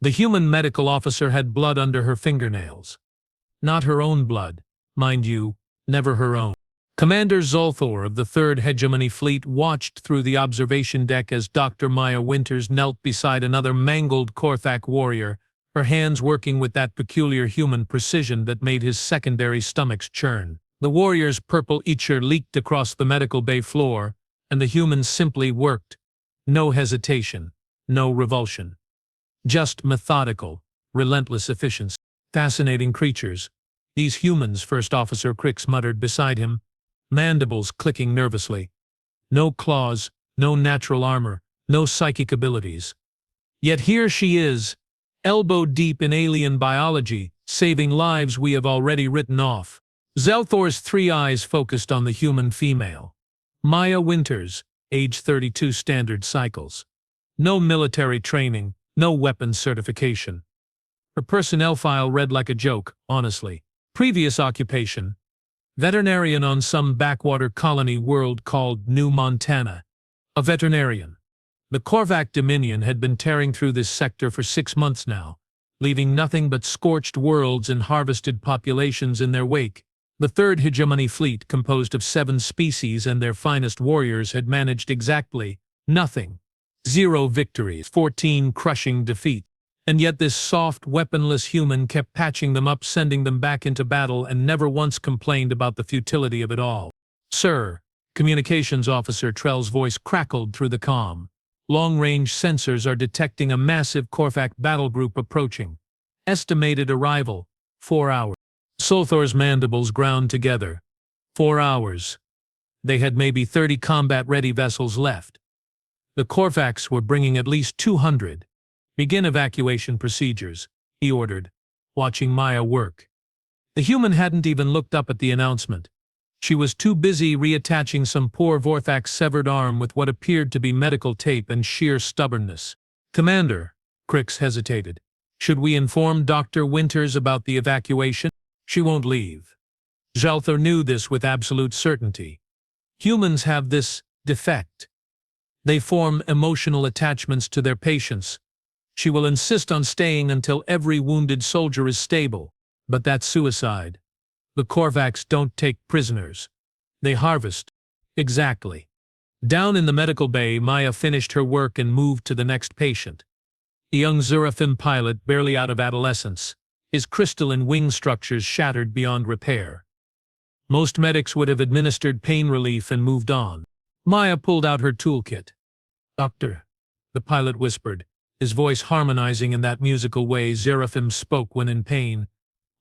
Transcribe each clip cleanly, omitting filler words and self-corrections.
The human medical officer had blood under her fingernails. Not her own blood, mind you, never her own. Commander Zolthor of the 3rd Hegemony Fleet watched through the observation deck as Dr. Maya Winters knelt beside another mangled Korthak warrior, her hands working with that peculiar human precision that made his secondary stomachs churn. The warrior's purple ichor leaked across the medical bay floor, and the humans simply worked. No hesitation, no revulsion. Just methodical, relentless efficiency. Fascinating creatures. These humans, First Officer Crix muttered beside him, mandibles clicking nervously. No claws, no natural armor, no psychic abilities. Yet here she is, elbow deep in alien biology, saving lives we have already written off. Zolthor's 3 eyes focused on the human female. Maya Winters, age 32 standard cycles. No military training, no weapons certification. Her personnel file read like a joke, honestly. Previous occupation: veterinarian on some backwater colony world called New Montana. A veterinarian. The Korvac Dominion had been tearing through this sector for 6 months now, leaving nothing but scorched worlds and harvested populations in their wake. The 3rd Hegemony Fleet, composed of 7 species and their finest warriors, had managed exactly nothing. 0 victories, 14 crushing defeats. And yet this soft, weaponless human kept patching them up, sending them back into battle, and never once complained about the futility of it all. "Sir," Communications Officer Trell's voice crackled through the comm. "Long-range sensors are detecting a massive Korvac battle group approaching. Estimated arrival, 4 hours." Zolthor's mandibles ground together. 4 hours. They had maybe 30 combat-ready vessels left. The Korvacs were bringing at least 200. "Begin evacuation procedures," he ordered, watching Maya work. The human hadn't even looked up at the announcement. She was too busy reattaching some poor Vorthak's severed arm with what appeared to be medical tape and sheer stubbornness. "Commander," Crix hesitated, "should we inform Dr. Winters about the evacuation? She won't leave." Zolthor knew this with absolute certainty. Humans have this defect. They form emotional attachments to their patients. She will insist on staying until every wounded soldier is stable. But that's suicide. The Korvacs don't take prisoners. They harvest. Exactly. Down in the medical bay, Maya finished her work and moved to the next patient. A young Zeraphim pilot barely out of adolescence, his crystalline wing structures shattered beyond repair. Most medics would have administered pain relief and moved on. Maya pulled out her toolkit. "Doctor," the pilot whispered, his voice harmonizing in that musical way Zeraphim spoke when in pain.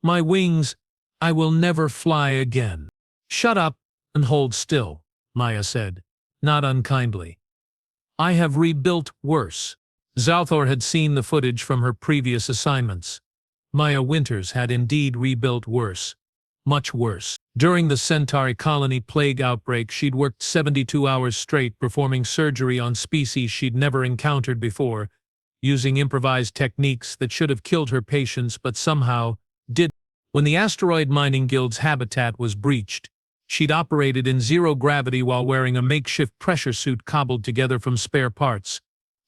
"My wings, I will never fly again." "Shut up and hold still," Maya said, not unkindly. "I have rebuilt worse." Zolthor had seen the footage from her previous assignments. Maya Winters had indeed rebuilt worse. Much worse. During the Centauri colony plague outbreak, she'd worked 72 hours straight performing surgery on species she'd never encountered before, using improvised techniques that should have killed her patients but somehow did. When the Asteroid Mining Guild's habitat was breached, she'd operated in 0 gravity while wearing a makeshift pressure suit cobbled together from spare parts.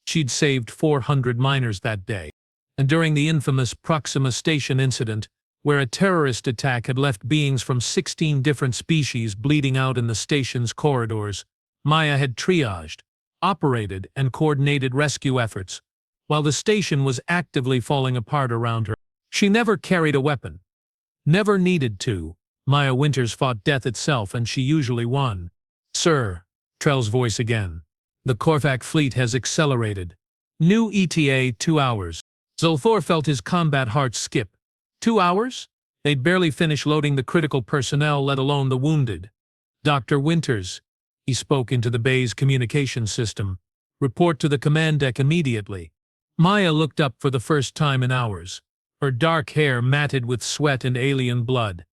She'd saved 400 miners that day. And during the infamous Proxima Station incident, where a terrorist attack had left beings from 16 different species bleeding out in the station's corridors, Maya had triaged, operated, and coordinated rescue efforts, while the station was actively falling apart around her. She never carried a weapon. Never needed to. Maya Winters fought death itself, and she usually won. "Sir," Trell's voice again, "the Korvac fleet has accelerated. New ETA 2 hours." Zolthor felt his combat heart skip. 2 hours? They'd barely finished loading the critical personnel, let alone the wounded. "Dr. Winters," he spoke into the bay's communication system, "report to the command deck immediately." Maya looked up for the first time in hours, her dark hair matted with sweat and alien blood.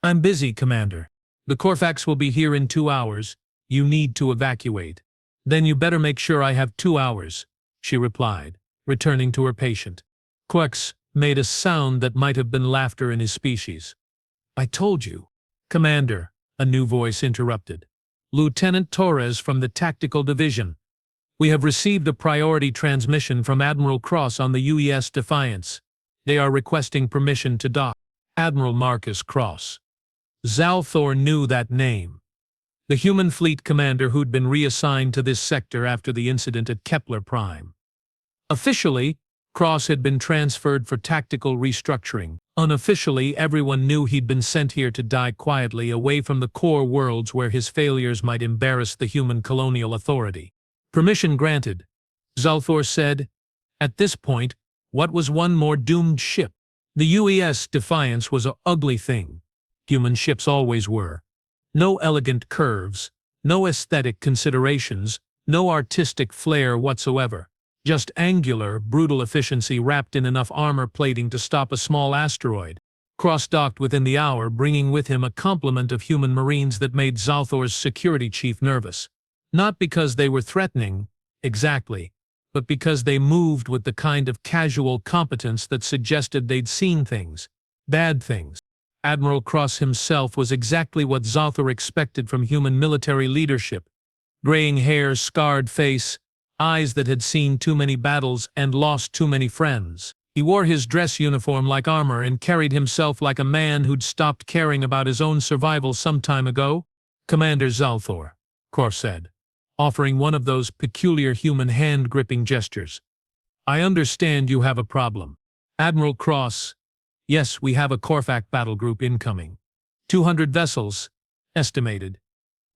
"I'm busy, Commander. The Korvacs will be here in 2 hours. You need to evacuate." "Then you better make sure I have 2 hours," she replied, returning to her patient. Quex made a sound that might have been laughter in his species. "I told you." "Commander," a new voice interrupted. "Lieutenant Torres from the Tactical Division." We have received a priority transmission from Admiral Cross on the UES Defiance. They are requesting permission to dock. Admiral Marcus Cross. Zalthor knew that name. The human fleet commander who'd been reassigned to this sector after the incident at Kepler Prime. Officially, Cross had been transferred for tactical restructuring. Unofficially, everyone knew he'd been sent here to die quietly away from the core worlds where his failures might embarrass the human colonial authority. Permission granted, Zalthor said. At this point, what was one more doomed ship? The UES Defiance was an ugly thing. Human ships always were. No elegant curves, no aesthetic considerations, no artistic flair whatsoever. Just angular, brutal efficiency wrapped in enough armor plating to stop a small asteroid. Cross docked within the hour, bringing with him a complement of human marines that made Zalthor's security chief nervous. Not because they were threatening, exactly, but because they moved with the kind of casual competence that suggested they'd seen things. Bad things. Admiral Cross himself was exactly what Zalthor expected from human military leadership. Graying hair, scarred face, eyes that had seen too many battles and lost too many friends. He wore his dress uniform like armor and carried himself like a man who'd stopped caring about his own survival some time ago. Commander Zalthor, Cross said, offering one of those peculiar human hand-gripping gestures. I understand you have a problem. Admiral Cross, yes, we have a Corfac battle group incoming. 200 vessels, estimated.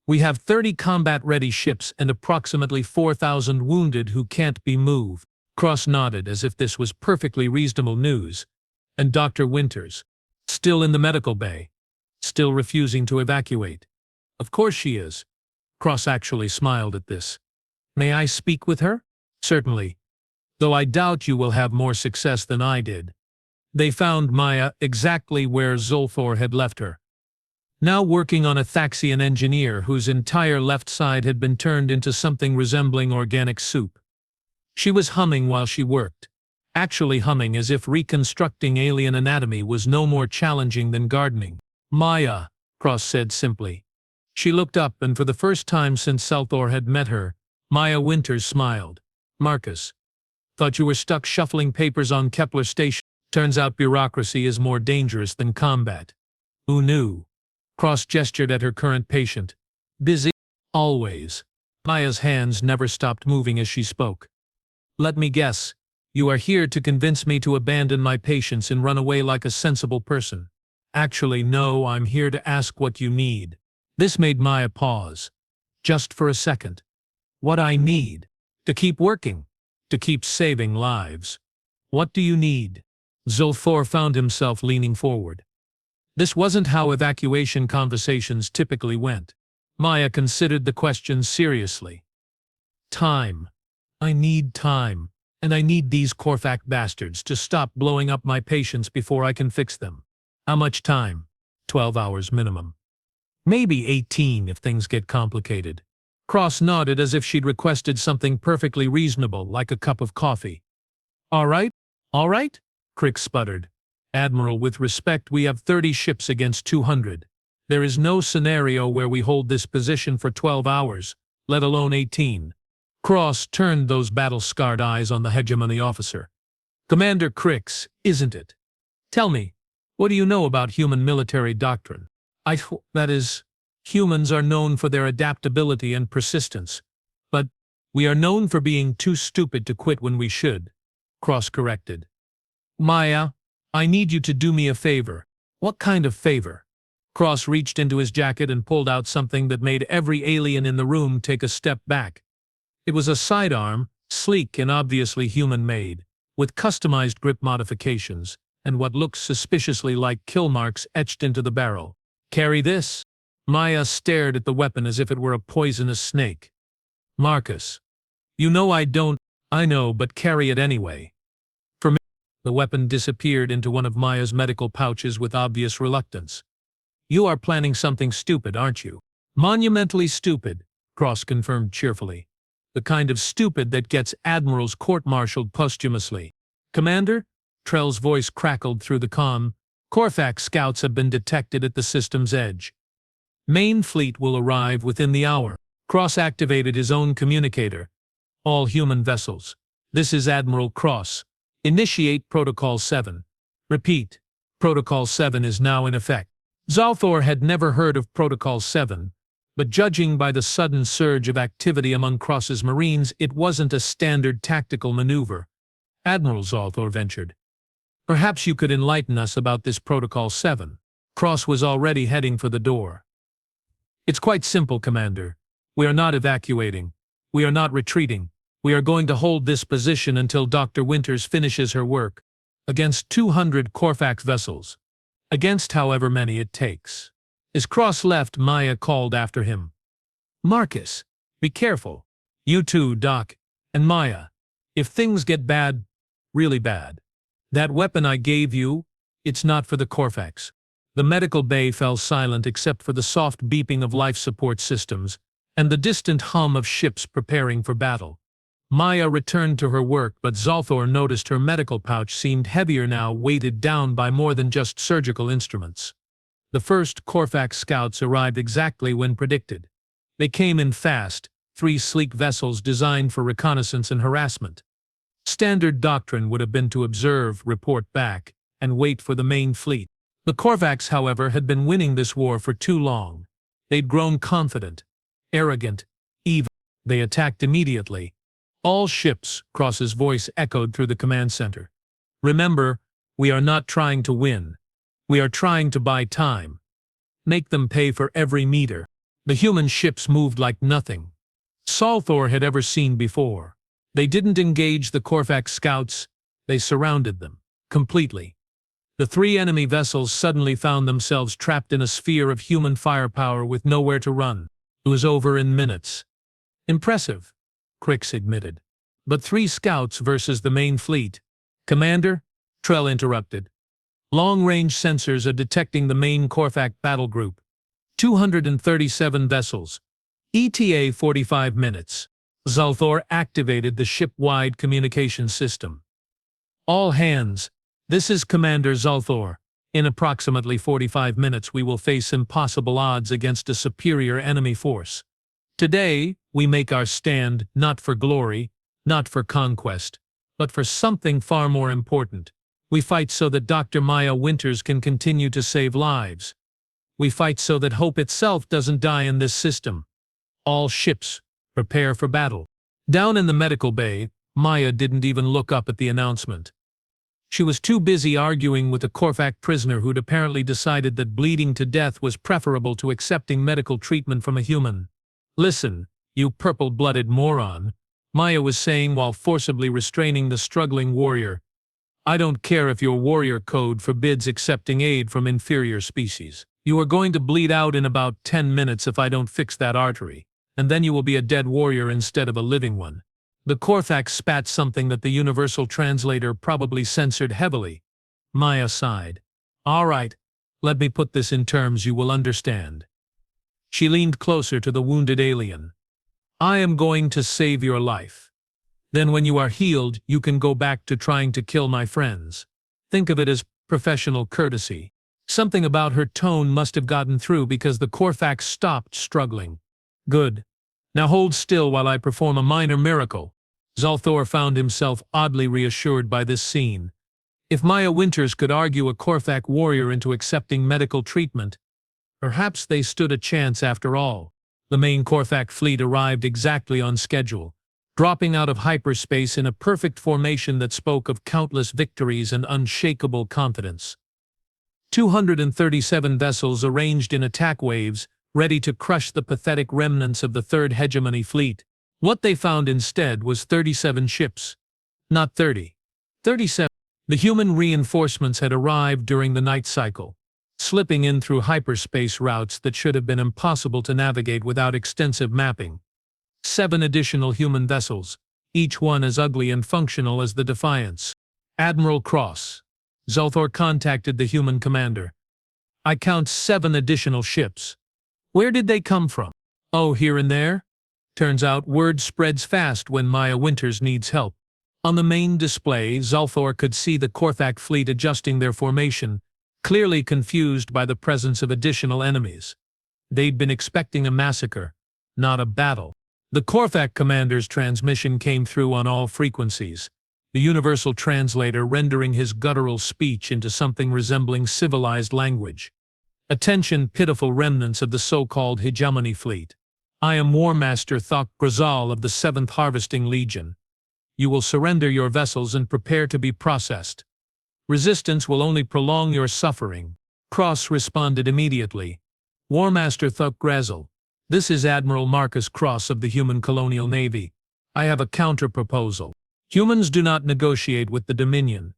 We have 30 combat-ready ships and approximately 4,000 wounded who can't be moved. Cross nodded as if this was perfectly reasonable news. And Dr. Winters, still in the medical bay, still refusing to evacuate. Of course she is. Cross actually smiled at this. May I speak with her? Certainly. Though I doubt you will have more success than I did. They found Maya exactly where Zalthor had left her. Now working on a Thaxian engineer whose entire left side had been turned into something resembling organic soup. She was humming while she worked, actually humming as if reconstructing alien anatomy was no more challenging than gardening. Maya, Cross said simply. She looked up, and for the first time since Zalthor had met her, Maya Winters smiled. Marcus. Thought you were stuck shuffling papers on Kepler Station. Turns out bureaucracy is more dangerous than combat. Who knew? Cross gestured at her current patient. Busy? Always. Maya's hands never stopped moving as she spoke. Let me guess. You are here to convince me to abandon my patients and run away like a sensible person. Actually, no, I'm here to ask what you need. This made Maya pause. Just for a second. What I need? To keep working. To keep saving lives. What do you need? Zalthor found himself leaning forward. This wasn't how evacuation conversations typically went. Maya considered the question seriously. Time. I need time, and I need these Corfac bastards to stop blowing up my patients before I can fix them. How much time? 12 hours minimum. Maybe 18 if things get complicated. Cross nodded as if she'd requested something perfectly reasonable, like a cup of coffee. All right? Crick sputtered. Admiral, with respect, we have 30 ships against 200. There is no scenario where we hold this position for 12 hours, let alone 18. Cross turned those battle-scarred eyes on the hegemony officer. Commander Crix, isn't it? Tell me, what do you know about human military doctrine? That is, humans are known for their adaptability and persistence. But we are known for being too stupid to quit when we should, Cross corrected. Maya, I need you to do me a favor. What kind of favor? Cross reached into his jacket and pulled out something that made every alien in the room take a step back. It was a sidearm, sleek and obviously human-made, with customized grip modifications, and what looked suspiciously like kill marks etched into the barrel. Carry this? Maya stared at the weapon as if it were a poisonous snake. Marcus. You know I don't. I know, but carry it anyway. For me. The weapon disappeared into one of Maya's medical pouches with obvious reluctance. You are planning something stupid, aren't you? Monumentally stupid, Cross confirmed cheerfully. The kind of stupid that gets admirals court-martialed posthumously. Commander? Trell's voice crackled through the comm. Corfac scouts have been detected at the system's edge. Main fleet will arrive within the hour. Cross activated his own communicator. All human vessels. This is Admiral Cross. Initiate Protocol 7. Repeat. Protocol 7 is now in effect. Zalthor had never heard of Protocol 7, but judging by the sudden surge of activity among Cross's Marines, it wasn't a standard tactical maneuver. Admiral, Zalthor ventured. Perhaps you could enlighten us about this Protocol 7. Cross was already heading for the door. It's quite simple, Commander. We are not evacuating. We are not retreating. We are going to hold this position until Dr. Winters finishes her work. Against 200 Corfax vessels. Against however many it takes. As Cross left, Maya called after him. Marcus, be careful. You too, Doc. And Maya. If things get bad, really bad. That weapon I gave you, it's not for the Corfax. The medical bay fell silent except for the soft beeping of life support systems and the distant hum of ships preparing for battle. Maya returned to her work, but Zalthor noticed her medical pouch seemed heavier now, weighted down by more than just surgical instruments. The first Corfax scouts arrived exactly when predicted. They came in fast, 3 sleek vessels designed for reconnaissance and harassment. Standard doctrine would have been to observe, report back, and wait for the main fleet. The Corfax, however, had been winning this war for too long. They'd grown confident, arrogant, evil. They attacked immediately. All ships, Cross's voice echoed through the command center. Remember, we are not trying to win. We are trying to buy time. Make them pay for every meter. The human ships moved like nothing Zalthor had ever seen before. They didn't engage the Corfax scouts, they surrounded them, completely. The 3 enemy vessels suddenly found themselves trapped in a sphere of human firepower with nowhere to run. It was over in minutes. Impressive, Crix admitted. But 3 scouts versus the main fleet. Commander, Trell interrupted. Long-range sensors are detecting the main Corfax battle group. 237 vessels. ETA 45 minutes. Zalthor activated the ship-wide communication system. All hands, this is Commander Zalthor. In approximately 45 minutes we will face impossible odds against a superior enemy force. Today, we make our stand not for glory, not for conquest, but for something far more important. We fight so that Dr. Maya Winters can continue to save lives. We fight so that hope itself doesn't die in this system. All ships, prepare for battle. Down in the medical bay, Maya didn't even look up at the announcement. She was too busy arguing with a Corfax prisoner who'd apparently decided that bleeding to death was preferable to accepting medical treatment from a human. Listen, you purple-blooded moron, Maya was saying while forcibly restraining the struggling warrior. I don't care if your warrior code forbids accepting aid from inferior species. You are going to bleed out in about 10 minutes if I don't fix that artery, and then you will be a dead warrior instead of a living one. The Corfax spat something that the universal translator probably censored heavily. Maya sighed. All right, let me put this in terms you will understand. She leaned closer to the wounded alien. I am going to save your life. Then when you are healed, you can go back to trying to kill my friends. Think of it as professional courtesy. Something about her tone must have gotten through because the Corfax stopped struggling. Good. Now hold still while I perform a minor miracle. Zalthor found himself oddly reassured by this scene. If Maya Winters could argue a Corfax warrior into accepting medical treatment, perhaps they stood a chance after all. The main Corfax fleet arrived exactly on schedule, dropping out of hyperspace in a perfect formation that spoke of countless victories and unshakable confidence. 237 vessels arranged in attack waves, ready to crush the pathetic remnants of the Third Hegemony fleet. What they found instead was 37 ships. Not 30. 37. The human reinforcements had arrived during the night cycle, slipping in through hyperspace routes that should have been impossible to navigate without extensive mapping. 7 additional human vessels, each one as ugly and functional as the Defiance. Admiral Cross. Zalthor contacted the human commander. I count 7 additional ships. Where did they come from? Oh, here and there? Turns out word spreads fast when Maya Winters needs help. On the main display, Zalthor could see the Corfax fleet adjusting their formation, clearly confused by the presence of additional enemies. They'd been expecting a massacre, not a battle. The Korvac commander's transmission came through on all frequencies, the universal translator rendering his guttural speech into something resembling civilized language. Attention, pitiful remnants of the so-called hegemony fleet. I am War Master Thok Grazal of the 7th Harvesting Legion. You will surrender your vessels and prepare to be processed. Resistance will only prolong your suffering. Cross responded immediately. War Master Thok Grazal, this is Admiral Marcus Cross of the Human Colonial Navy. I have a counter-proposal. Humans do not negotiate with the Dominion.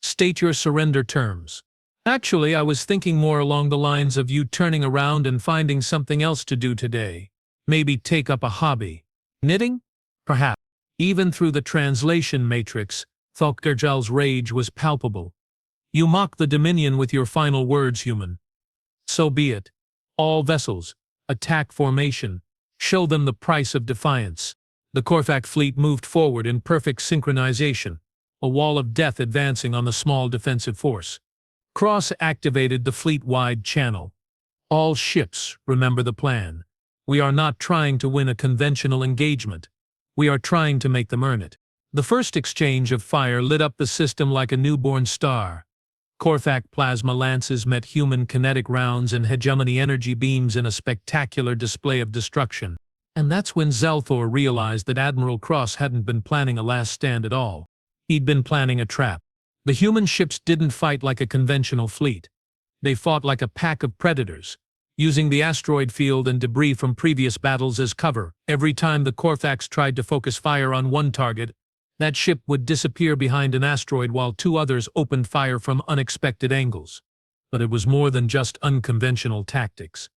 State your surrender terms. Actually, I was thinking more along the lines of you turning around and finding something else to do today. Maybe take up a hobby. Knitting? Perhaps. Even through the translation matrix, Thok Grazal's rage was palpable. You mock the Dominion with your final words, human. So be it. All vessels, attack formation. Show them the price of defiance. The Korvac fleet moved forward in perfect synchronization, a wall of death advancing on the small defensive force. Cross activated the fleet-wide channel. All ships, remember the plan. We are not trying to win a conventional engagement. We are trying to make them earn it. The first exchange of fire lit up the system like a newborn star. Korvac plasma lances met human kinetic rounds and hegemony energy beams in a spectacular display of destruction. And that's when Zalthor realized that Admiral Cross hadn't been planning a last stand at all. He'd been planning a trap. The human ships didn't fight like a conventional fleet. They fought like a pack of predators, using the asteroid field and debris from previous battles as cover. Every time the Korvacs tried to focus fire on one target, that ship would disappear behind an asteroid while 2 others opened fire from unexpected angles. But it was more than just unconventional tactics.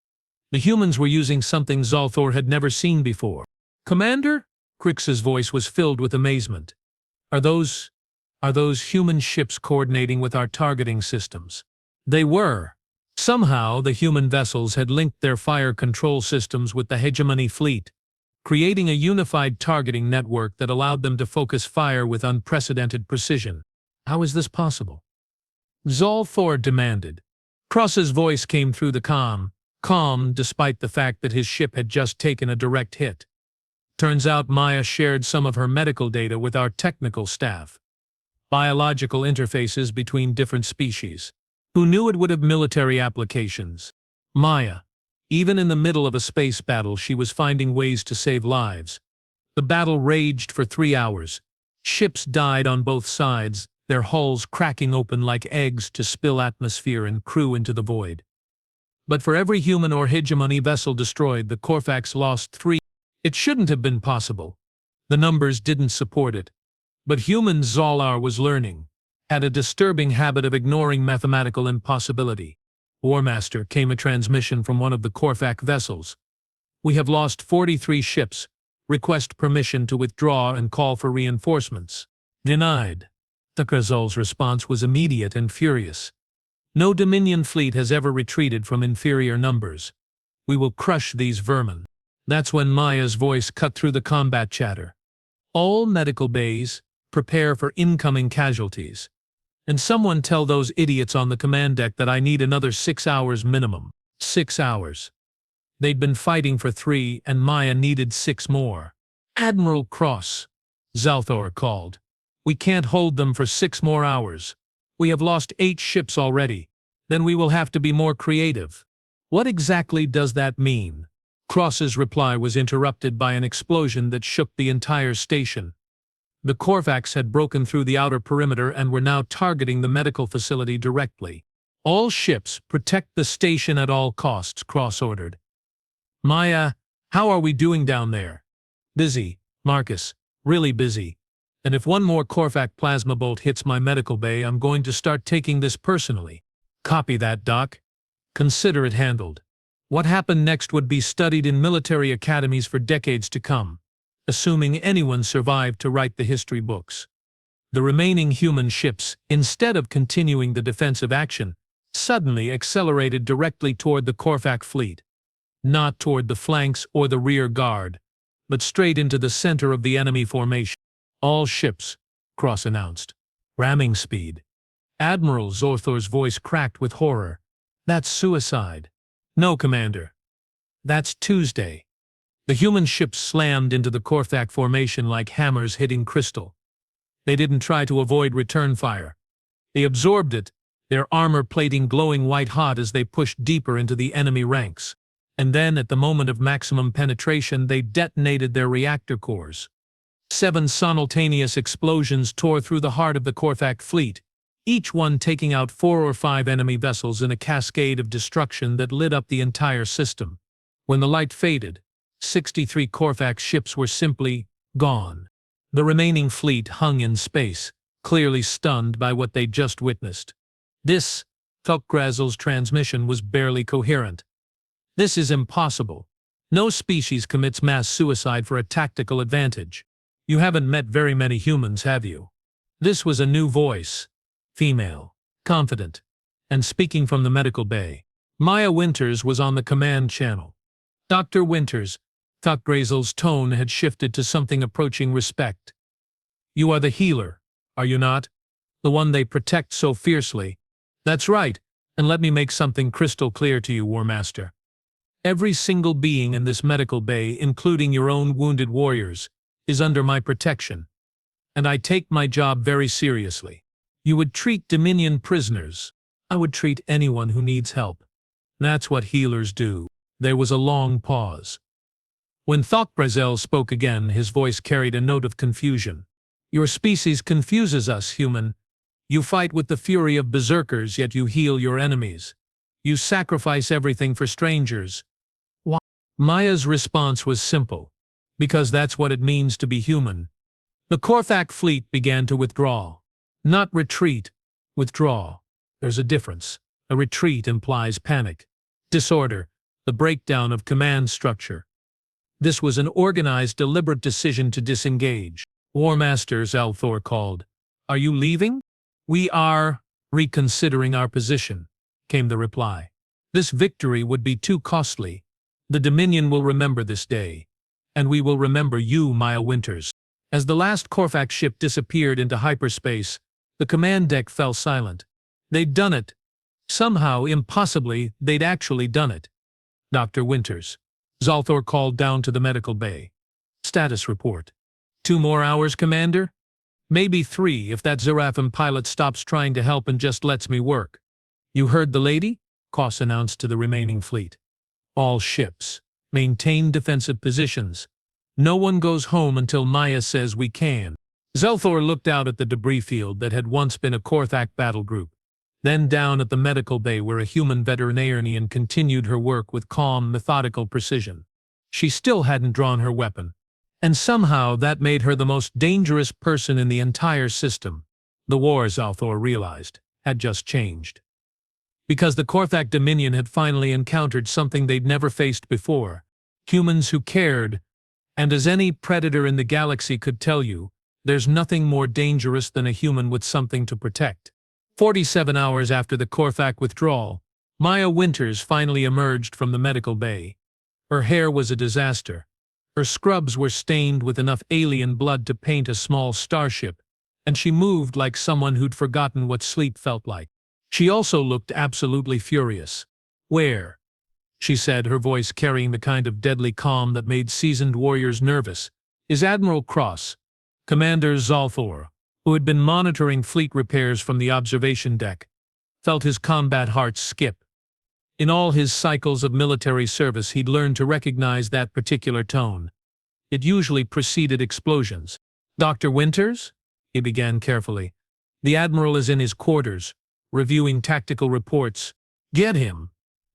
The humans were using something Zalthor had never seen before. Commander? Crix's voice was filled with amazement. Are those human ships coordinating with our targeting systems? They were. Somehow, the human vessels had linked their fire control systems with the hegemony fleet, creating a unified targeting network that allowed them to focus fire with unprecedented precision. How is this possible? Zalthor demanded. Cross's voice came through the calm despite the fact that his ship had just taken a direct hit. Turns out Maya shared some of her medical data with our technical staff. Biological interfaces between different species. Who knew it would have military applications? Maya. Even in the middle of a space battle, she was finding ways to save lives. The battle raged for 3 hours. Ships died on both sides, their hulls cracking open like eggs to spill atmosphere and crew into the void. But for every human or hegemony vessel destroyed, the Korvacs lost 3. It shouldn't have been possible. The numbers didn't support it. But human Zalthor was learning, had a disturbing habit of ignoring mathematical impossibility. War Master, came a transmission from one of the Korvac vessels. We have lost 43 ships. Request permission to withdraw and call for reinforcements. Denied. Thok Grazal's response was immediate and furious. No Dominion fleet has ever retreated from inferior numbers. We will crush these vermin. That's when Maya's voice cut through the combat chatter. All medical bays, prepare for incoming casualties. And someone tell those idiots on the command deck that I need another 6 hours minimum. 6 hours. They'd been fighting for 3 and Maya needed 6 more. Admiral Cross, Zalthor called. We can't hold them for 6 more hours. We have lost 8 ships already. Then we will have to be more creative. What exactly does that mean? Cross's reply was interrupted by an explosion that shook the entire station. The Korvacs had broken through the outer perimeter and were now targeting the medical facility directly. All ships, protect the station at all costs, Cross ordered. Maya, how are we doing down there? Busy, Marcus, really busy. And if one more Korvac plasma bolt hits my medical bay, I'm going to start taking this personally. Copy that, Doc. Consider it handled. What happened next would be studied in military academies for decades to come, assuming anyone survived to write the history books. The remaining human ships, instead of continuing the defensive action, suddenly accelerated directly toward the Korvac fleet. Not toward the flanks or the rear guard, but straight into the center of the enemy formation. All ships, Cross announced. Ramming speed. Admiral Zalthor's voice cracked with horror. That's suicide. No, Commander. That's Tuesday. The human ships slammed into the Korthak formation like hammers hitting crystal. They didn't try to avoid return fire. They absorbed it, their armor plating glowing white-hot as they pushed deeper into the enemy ranks. And then, at the moment of maximum penetration, they detonated their reactor cores. 7 simultaneous explosions tore through the heart of the Korthak fleet, each one taking out 4 or 5 enemy vessels in a cascade of destruction that lit up the entire system. When the light faded, 63 Korthak ships were simply gone. The remaining fleet hung in space, clearly stunned by what they'd just witnessed. This, Thuckgrazel's transmission was barely coherent. This is impossible. No species commits mass suicide for a tactical advantage. You haven't met very many humans, have you? This was a new voice. Female, confident, and speaking from the medical bay. Maya Winters was on the command channel. Dr. Winters, Thuckgrazel's tone had shifted to something approaching respect. You are the healer, are you not? The one they protect so fiercely. That's right, and let me make something crystal clear to you, War Master. Every single being in this medical bay, including your own wounded warriors, is under my protection, and I take my job very seriously. You would treat Dominion prisoners. I would treat anyone who needs help. That's what healers do. There was a long pause. When Thuckgrazel spoke again, his voice carried a note of confusion. Your species confuses us, human. You fight with the fury of berserkers, yet you heal your enemies. You sacrifice everything for strangers. Why? Maya's response was simple. Because that's what it means to be human. The Korthak fleet began to withdraw. Not retreat, withdraw. There's a difference. A retreat implies panic, disorder, the breakdown of command structure. This was an organized, deliberate decision to disengage. War Master Zalthor called. Are you leaving? We are reconsidering our position, came the reply. This victory would be too costly. The Dominion will remember this day. And we will remember you, Maya Winters. As the last Korthak ship disappeared into hyperspace, the command deck fell silent. They'd done it. Somehow, impossibly, they'd actually done it. Dr. Winters. Zalthor called down to the medical bay. Status report. 2 more hours, Commander? Maybe 3 if that Zeraphim pilot stops trying to help and just lets me work. You heard the lady? Koss announced to the remaining fleet. All ships. Maintain defensive positions. No one goes home until Maya says we can. Zalthor looked out at the debris field that had once been a Korthak battle group, then down at the medical bay where a human veterinarian continued her work with calm, methodical precision. She still hadn't drawn her weapon, and somehow that made her the most dangerous person in the entire system. The war, Zalthor realized, had just changed. Because the Korthak Dominion had finally encountered something they'd never faced before. Humans who cared, and as any predator in the galaxy could tell you, there's nothing more dangerous than a human with something to protect. 47 hours after the Korthak withdrawal, Maya Winters finally emerged from the medical bay. Her hair was a disaster. Her scrubs were stained with enough alien blood to paint a small starship, and she moved like someone who'd forgotten what sleep felt like. She also looked absolutely furious. Where? She said, her voice carrying the kind of deadly calm that made seasoned warriors nervous. Is Admiral Cross, Commander Zalthor, who had been monitoring fleet repairs from the observation deck, felt his combat heart skip. In all his cycles of military service, he'd learned to recognize that particular tone. It usually preceded explosions. Dr. Winters? He began carefully. The Admiral is in his quarters, reviewing tactical reports. Get him.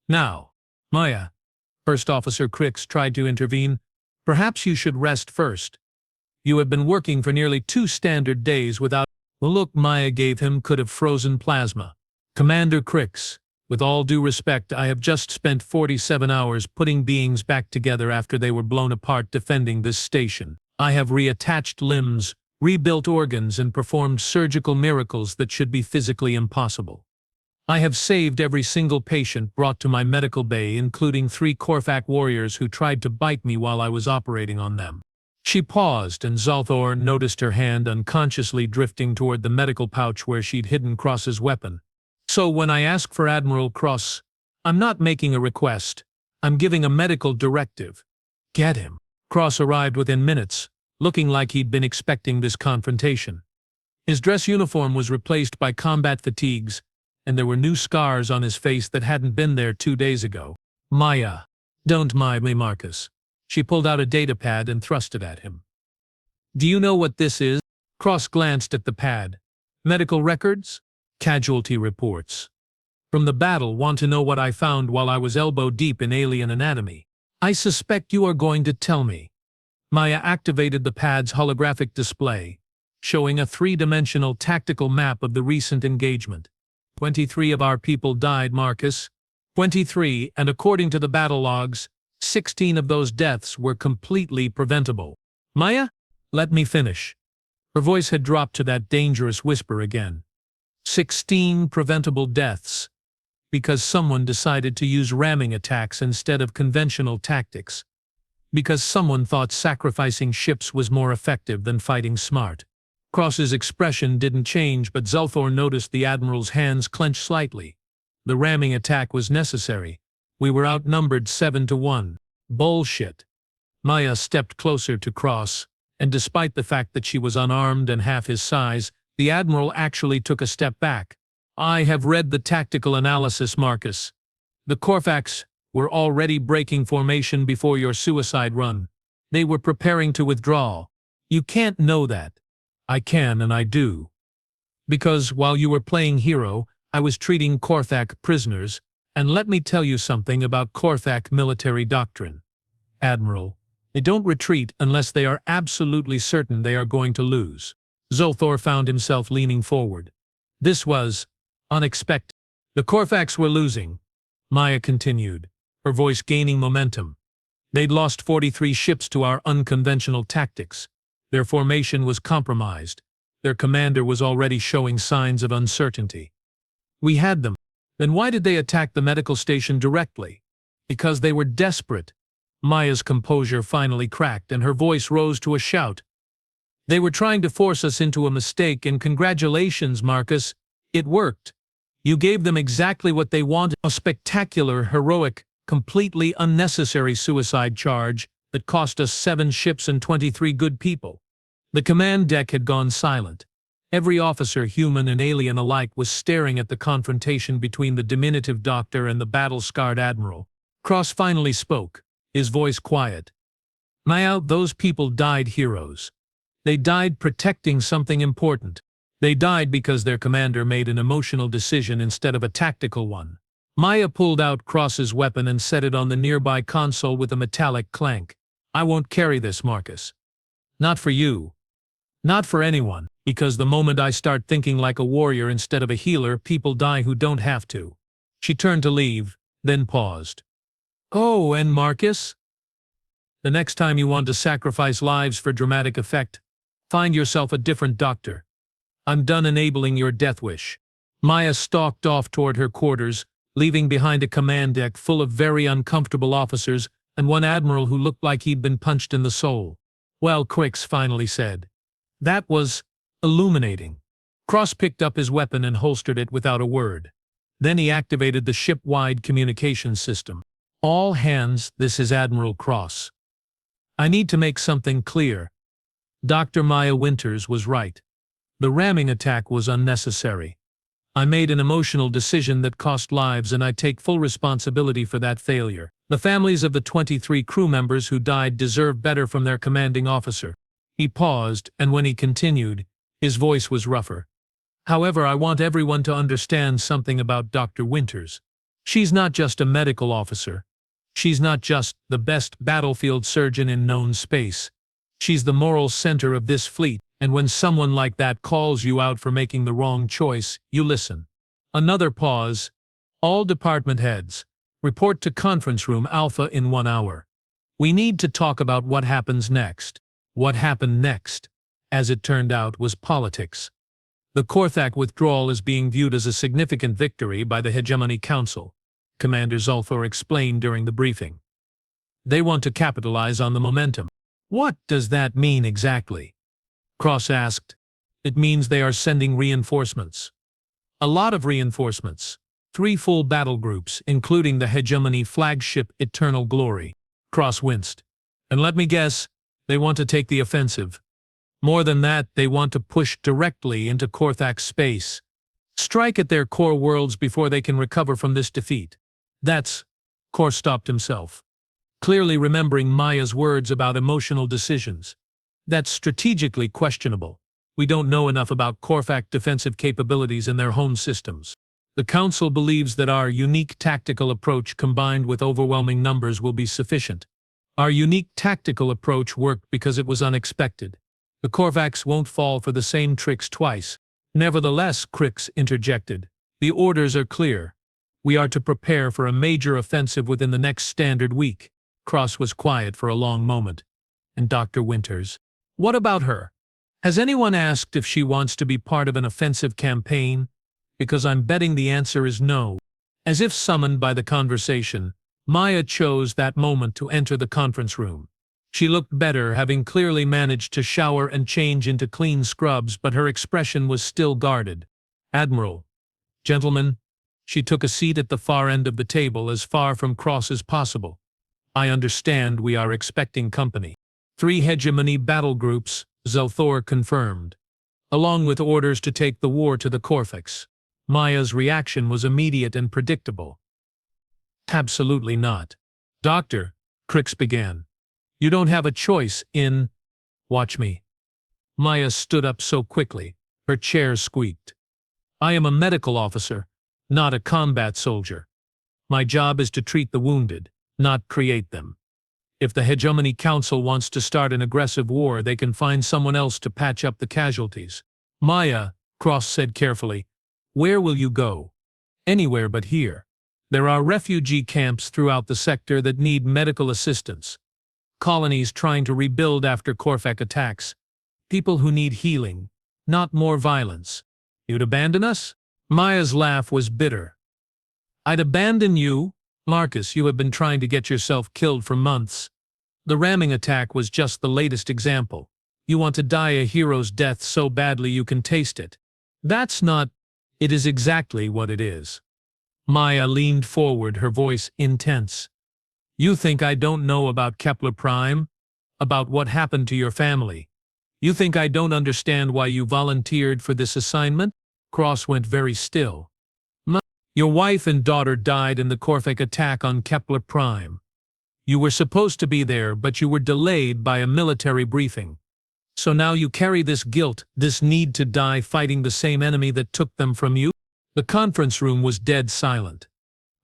Now. Maya. First Officer Crix tried to intervene. Perhaps you should rest first. You have been working for nearly 2 standard days without— The look Maya gave him could have frozen plasma. Commander Crix, with all due respect, I have just spent 47 hours putting beings back together after they were blown apart defending this station. I have reattached limbs, rebuilt organs, and performed surgical miracles that should be physically impossible. I have saved every single patient brought to my medical bay, including 3 Korthak warriors who tried to bite me while I was operating on them. She paused, and Zalthor noticed her hand unconsciously drifting toward the medical pouch where she'd hidden Cross's weapon. So when I ask for Admiral Cross, I'm not making a request. I'm giving a medical directive. Get him. Cross arrived within minutes, looking like he'd been expecting this confrontation. His dress uniform was replaced by combat fatigues, and there were new scars on his face that hadn't been there 2 days ago. Maya. Don't mind me, Marcus. She pulled out a data pad and thrust it at him. Do you know what this is? Cross glanced at the pad. Medical records? Casualty reports. From the battle, want to know what I found while I was elbow deep in alien anatomy? I suspect you are going to tell me. Maya activated the pad's holographic display, showing a 3-dimensional tactical map of the recent engagement. 23 of our people died, Marcus. 23, and according to the battle logs, 16 of those deaths were completely preventable. Maya, let me finish. Her voice had dropped to that dangerous whisper again. 16 preventable deaths, because someone decided to use ramming attacks instead of conventional tactics. Because someone thought sacrificing ships was more effective than fighting smart. Cross's expression didn't change, but Zulthor noticed the Admiral's hands clench slightly. The ramming attack was necessary. We were outnumbered 7-1. Bullshit. Maya stepped closer to Cross, and despite the fact that she was unarmed and half his size, the Admiral actually took a step back. I have read the tactical analysis, Marcus. The Corvax were already breaking formation before your suicide run. They were preparing to withdraw. You can't know that. I can, and I do. Because while you were playing hero, I was treating Korthak prisoners, and let me tell you something about Korthak military doctrine. Admiral, they don't retreat unless they are absolutely certain they are going to lose. Zulthor found himself leaning forward. This was unexpected. The Korthaks were losing, Maya continued, her voice gaining momentum. They'd lost 43 ships to our unconventional tactics. Their formation was compromised. Their commander was already showing signs of uncertainty. We had them. Then why did they attack the medical station directly? Because they were desperate. Maya's composure finally cracked, and her voice rose to a shout. They were trying to force us into a mistake, and congratulations, Marcus. It worked. You gave them exactly what they wanted, a spectacular, heroic, completely unnecessary suicide charge that cost us 7 ships and 23 good people. The command deck had gone silent. Every officer, human and alien alike, was staring at the confrontation between the diminutive doctor and the battle-scarred admiral. Cross finally spoke, his voice quiet. Maya, those people died heroes. They died protecting something important. They died because their commander made an emotional decision instead of a tactical one. Maya pulled out Cross's weapon and set it on the nearby console with a metallic clank. I won't carry this, Marcus. Not for you. Not for anyone, because the moment I start thinking like a warrior instead of a healer, people die who don't have to. She turned to leave, then paused. Oh, and Marcus? The next time you want to sacrifice lives for dramatic effect, find yourself a different doctor. I'm done enabling your death wish. Maya stalked off toward her quarters, leaving behind a command deck full of very uncomfortable officers and one admiral who looked like he'd been punched in the soul. Well, Quicks finally said. That was illuminating. Cross picked up his weapon and holstered it without a word. Then he activated the ship-wide communications system. All hands, this is Admiral Cross. I need to make something clear. Dr. Maya Winters was right. The ramming attack was unnecessary. I made an emotional decision that cost lives, and I take full responsibility for that failure. The families of the 23 crew members who died deserve better from their commanding officer. He paused, and when he continued, his voice was rougher. However, I want everyone to understand something about Dr. Winters. She's not just a medical officer. She's not just the best battlefield surgeon in known space. She's the moral center of this fleet, and when someone like that calls you out for making the wrong choice, you listen. Another pause. All department heads, report to conference room Alpha in 1 hour. We need to talk about what happens next. What happened next, as it turned out, was politics. The Korthak withdrawal is being viewed as a significant victory by the Hegemony Council, Commander Zulthor explained during the briefing. They want to capitalize on the momentum. What does that mean exactly? Cross asked. It means they are sending reinforcements. A lot of reinforcements. 3 full battle groups, including the Hegemony flagship Eternal Glory. Cross winced. And let me guess, they want to take the offensive. More than that, they want to push directly into Korthak's space. Strike at their core worlds before they can recover from this defeat. That's... Kor stopped himself, clearly remembering Maya's words about emotional decisions. That's strategically questionable. We don't know enough about Korthak's defensive capabilities in their home systems. The Council believes that our unique tactical approach combined with overwhelming numbers will be sufficient. Our unique tactical approach worked because it was unexpected. The Korthaks won't fall for the same tricks twice. Nevertheless, Krix interjected, the orders are clear. We are to prepare for a major offensive within the next standard week. Cross was quiet for a long moment. And Dr. Winters, what about her? Has anyone asked if she wants to be part of an offensive campaign? Because I'm betting the answer is no. As if summoned by the conversation, Maya chose that moment to enter the conference room. She looked better, having clearly managed to shower and change into clean scrubs, but her expression was still guarded. Admiral, gentlemen, she took a seat at the far end of the table, as far from Cross as possible. I understand we are expecting company. 3 hegemony battle groups, Zelthor confirmed, along with orders to take the war to the Korthaks. Maya's reaction was immediate and predictable. Absolutely not. Doctor, Krix began. You don't have a choice in... Watch me. Maya stood up so quickly, her chair squeaked. I am a medical officer, not a combat soldier. My job is to treat the wounded, not create them. If the Hegemony Council wants to start an aggressive war, they can find someone else to patch up the casualties. Maya, Cross said carefully, where will you go? Anywhere but here. There are refugee camps throughout the sector that need medical assistance. Colonies trying to rebuild after Korthak attacks. People who need healing, not more violence. You'd abandon us? Maya's laugh was bitter. I'd abandon you? Marcus, you have been trying to get yourself killed for months. The ramming attack was just the latest example. You want to die a hero's death so badly you can taste it. That's not... It is exactly what it is. Maya leaned forward, her voice intense. You think I don't know about Kepler Prime? About what happened to your family? You think I don't understand why you volunteered for this assignment? Cross went very still. Your wife and daughter died in the Korthak attack on Kepler Prime. You were supposed to be there, but you were delayed by a military briefing. So now you carry this guilt, this need to die fighting the same enemy that took them from you? The conference room was dead silent.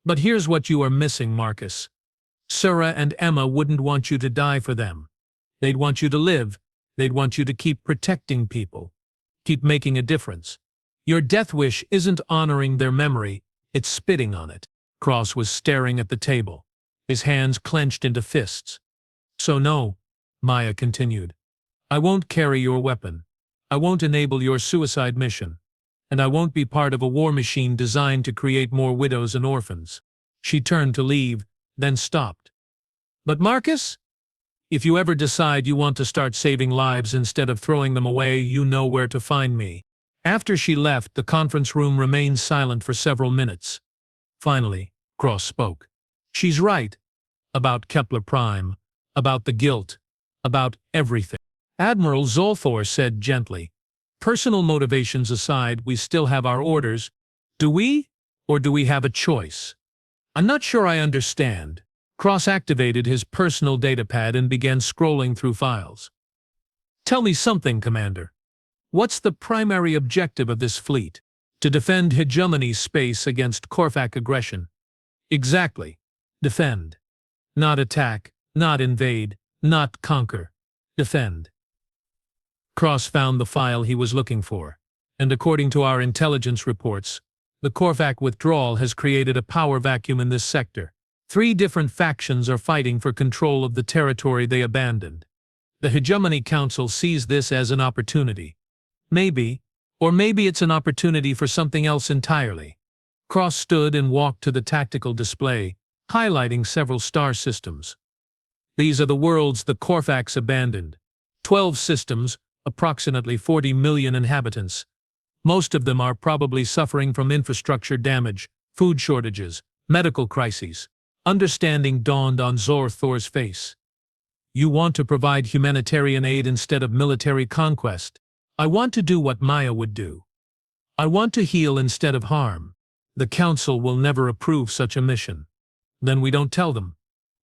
But here's what you are missing, Marcus. Sura and Emma wouldn't want you to die for them. They'd want you to live. They'd want you to keep protecting people. Keep making a difference. Your death wish isn't honoring their memory, it's spitting on it. Cross was staring at the table, his hands clenched into fists. So no, Maya continued. I won't carry your weapon. I won't enable your suicide mission. And I won't be part of a war machine designed to create more widows and orphans. She turned to leave, then stopped. But Marcus? If you ever decide you want to start saving lives instead of throwing them away, you know where to find me. After she left, the conference room remained silent for several minutes. Finally, Cross spoke. She's right. About Kepler Prime. About the guilt. About everything. Admiral Zolthor said gently. Personal motivations aside, we still have our orders. Do we? Or do we have a choice? I'm not sure I understand. Cross activated his personal datapad and began scrolling through files. Tell me something, Commander. What's the primary objective of this fleet? To defend hegemony's space against Korthak aggression. Exactly. Defend. Not attack, not invade, not conquer. Defend. Cross found the file he was looking for, and according to our intelligence reports, the Korthak withdrawal has created a power vacuum in this sector. 3 different factions are fighting for control of the territory they abandoned. The Hegemony Council sees this as an opportunity. Maybe, or maybe it's an opportunity for something else entirely. Cross stood and walked to the tactical display, highlighting several star systems. These are the worlds the Korthaks abandoned. 12 systems, approximately 40 million inhabitants. Most of them are probably suffering from infrastructure damage, food shortages, medical crises. Understanding dawned on Zorthor's face. You want to provide humanitarian aid instead of military conquest. I want to do what Maya would do. I want to heal instead of harm. The Council will never approve such a mission. Then we don't tell them.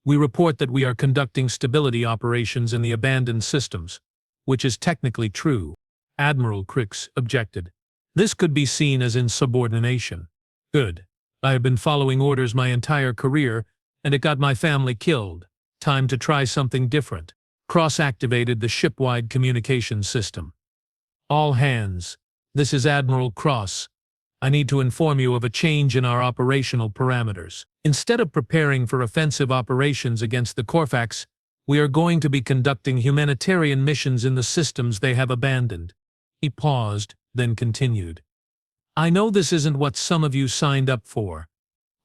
We report that we are conducting stability operations in the abandoned systems, which is technically true. Admiral Crix objected. This could be seen as insubordination. Good. I have been following orders my entire career, and it got my family killed. Time to try something different. Cross activated the ship-wide communication system. All hands. This is Admiral Cross. I need to inform you of a change in our operational parameters. Instead of preparing for offensive operations against the Corfax, we are going to be conducting humanitarian missions in the systems they have abandoned. He paused, then continued. I know this isn't what some of you signed up for.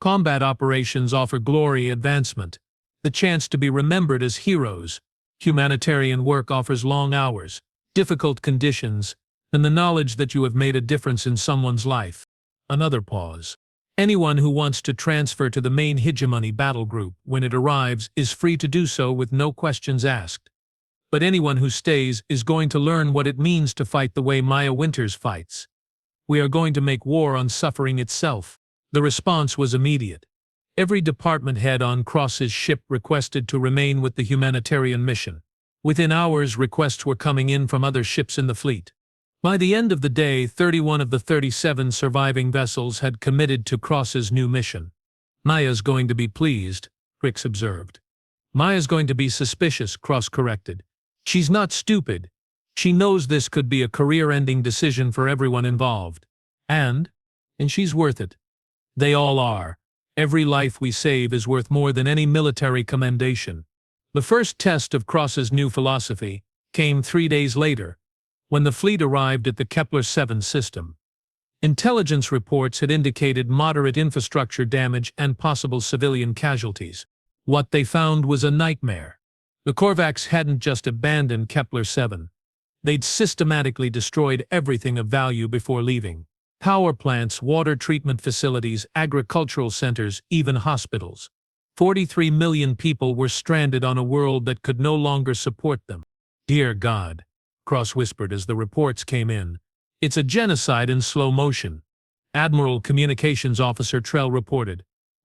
Combat operations offer glory, advancement, the chance to be remembered as heroes. Humanitarian work offers long hours, difficult conditions, and the knowledge that you have made a difference in someone's life. Another pause. Anyone who wants to transfer to the main hegemony battle group when it arrives is free to do so with no questions asked. But anyone who stays is going to learn what it means to fight the way Maya Winters fights. We are going to make war on suffering itself. The response was immediate. Every department head on Cross's ship requested to remain with the humanitarian mission. Within hours, requests were coming in from other ships in the fleet. By the end of the day, 31 of the 37 surviving vessels had committed to Cross's new mission. Maya's going to be pleased, Crix observed. Maya's going to be suspicious, Cross corrected. She's not stupid. She knows this could be a career-ending decision for everyone involved. And she's worth it. They all are. Every life we save is worth more than any military commendation. The first test of Cross's new philosophy came 3 days later, when the fleet arrived at the Kepler-7 system. Intelligence reports had indicated moderate infrastructure damage and possible civilian casualties. What they found was a nightmare. The Korvax hadn't just abandoned Kepler-7. They'd systematically destroyed everything of value before leaving. Power plants, water treatment facilities, agricultural centers, even hospitals. 43 million people were stranded on a world that could no longer support them. Dear God, Cross whispered as the reports came in. It's a genocide in slow motion. Admiral Communications Officer Trell reported.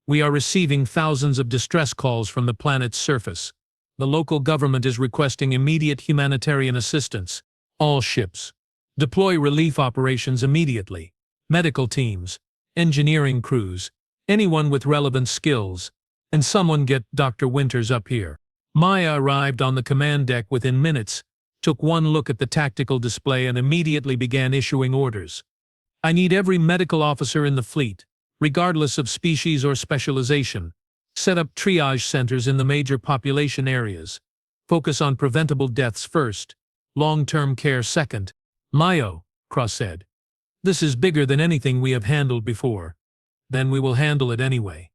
We are receiving thousands of distress calls from the planet's surface. The local government is requesting immediate humanitarian assistance. All ships. Deploy relief operations immediately. Medical teams, engineering crews, anyone with relevant skills, and someone get Dr. Winters up here. Maya arrived on the command deck within minutes, took one look at the tactical display and immediately began issuing orders. I need every medical officer in the fleet, regardless of species or specialization. Set up triage centers in the major population areas. Focus on preventable deaths first, long-term care second. Mayo, Cross said. This is bigger than anything we have handled before. Then we will handle it anyway.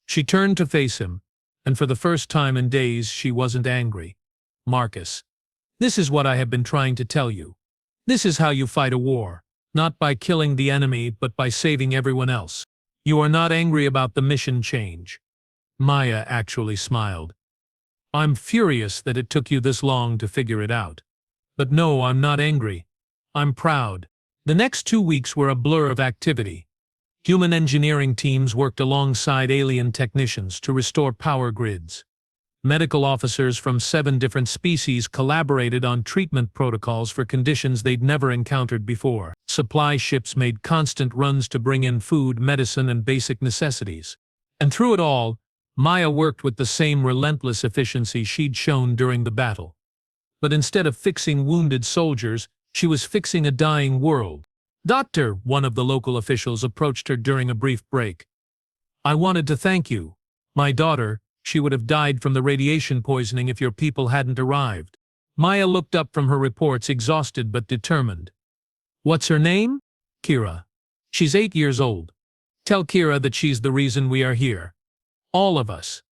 She turned to face him, and for the first time in days she wasn't angry. Marcus. This is what I have been trying to tell you. This is how you fight a war, not by killing the enemy but by saving everyone else. You are not angry about the mission change. Maya actually smiled. I'm furious that it took you this long to figure it out. But no, I'm not angry. I'm proud. The next 2 weeks were a blur of activity. Human engineering teams worked alongside alien technicians to restore power grids. Medical officers from 7 different species collaborated on treatment protocols for conditions they'd never encountered before. Supply ships made constant runs to bring in food, medicine, and basic necessities. And through it all, Maya worked with the same relentless efficiency she'd shown during the battle. But instead of fixing wounded soldiers, she was fixing a dying world. Doctor, one of the local officials approached her during a brief break. I wanted to thank you. My daughter, she would have died from the radiation poisoning if your people hadn't arrived. Maya looked up from her reports, exhausted but determined. What's her name? Kira. She's 8 years old. Tell Kira that she's the reason we are here. All of us.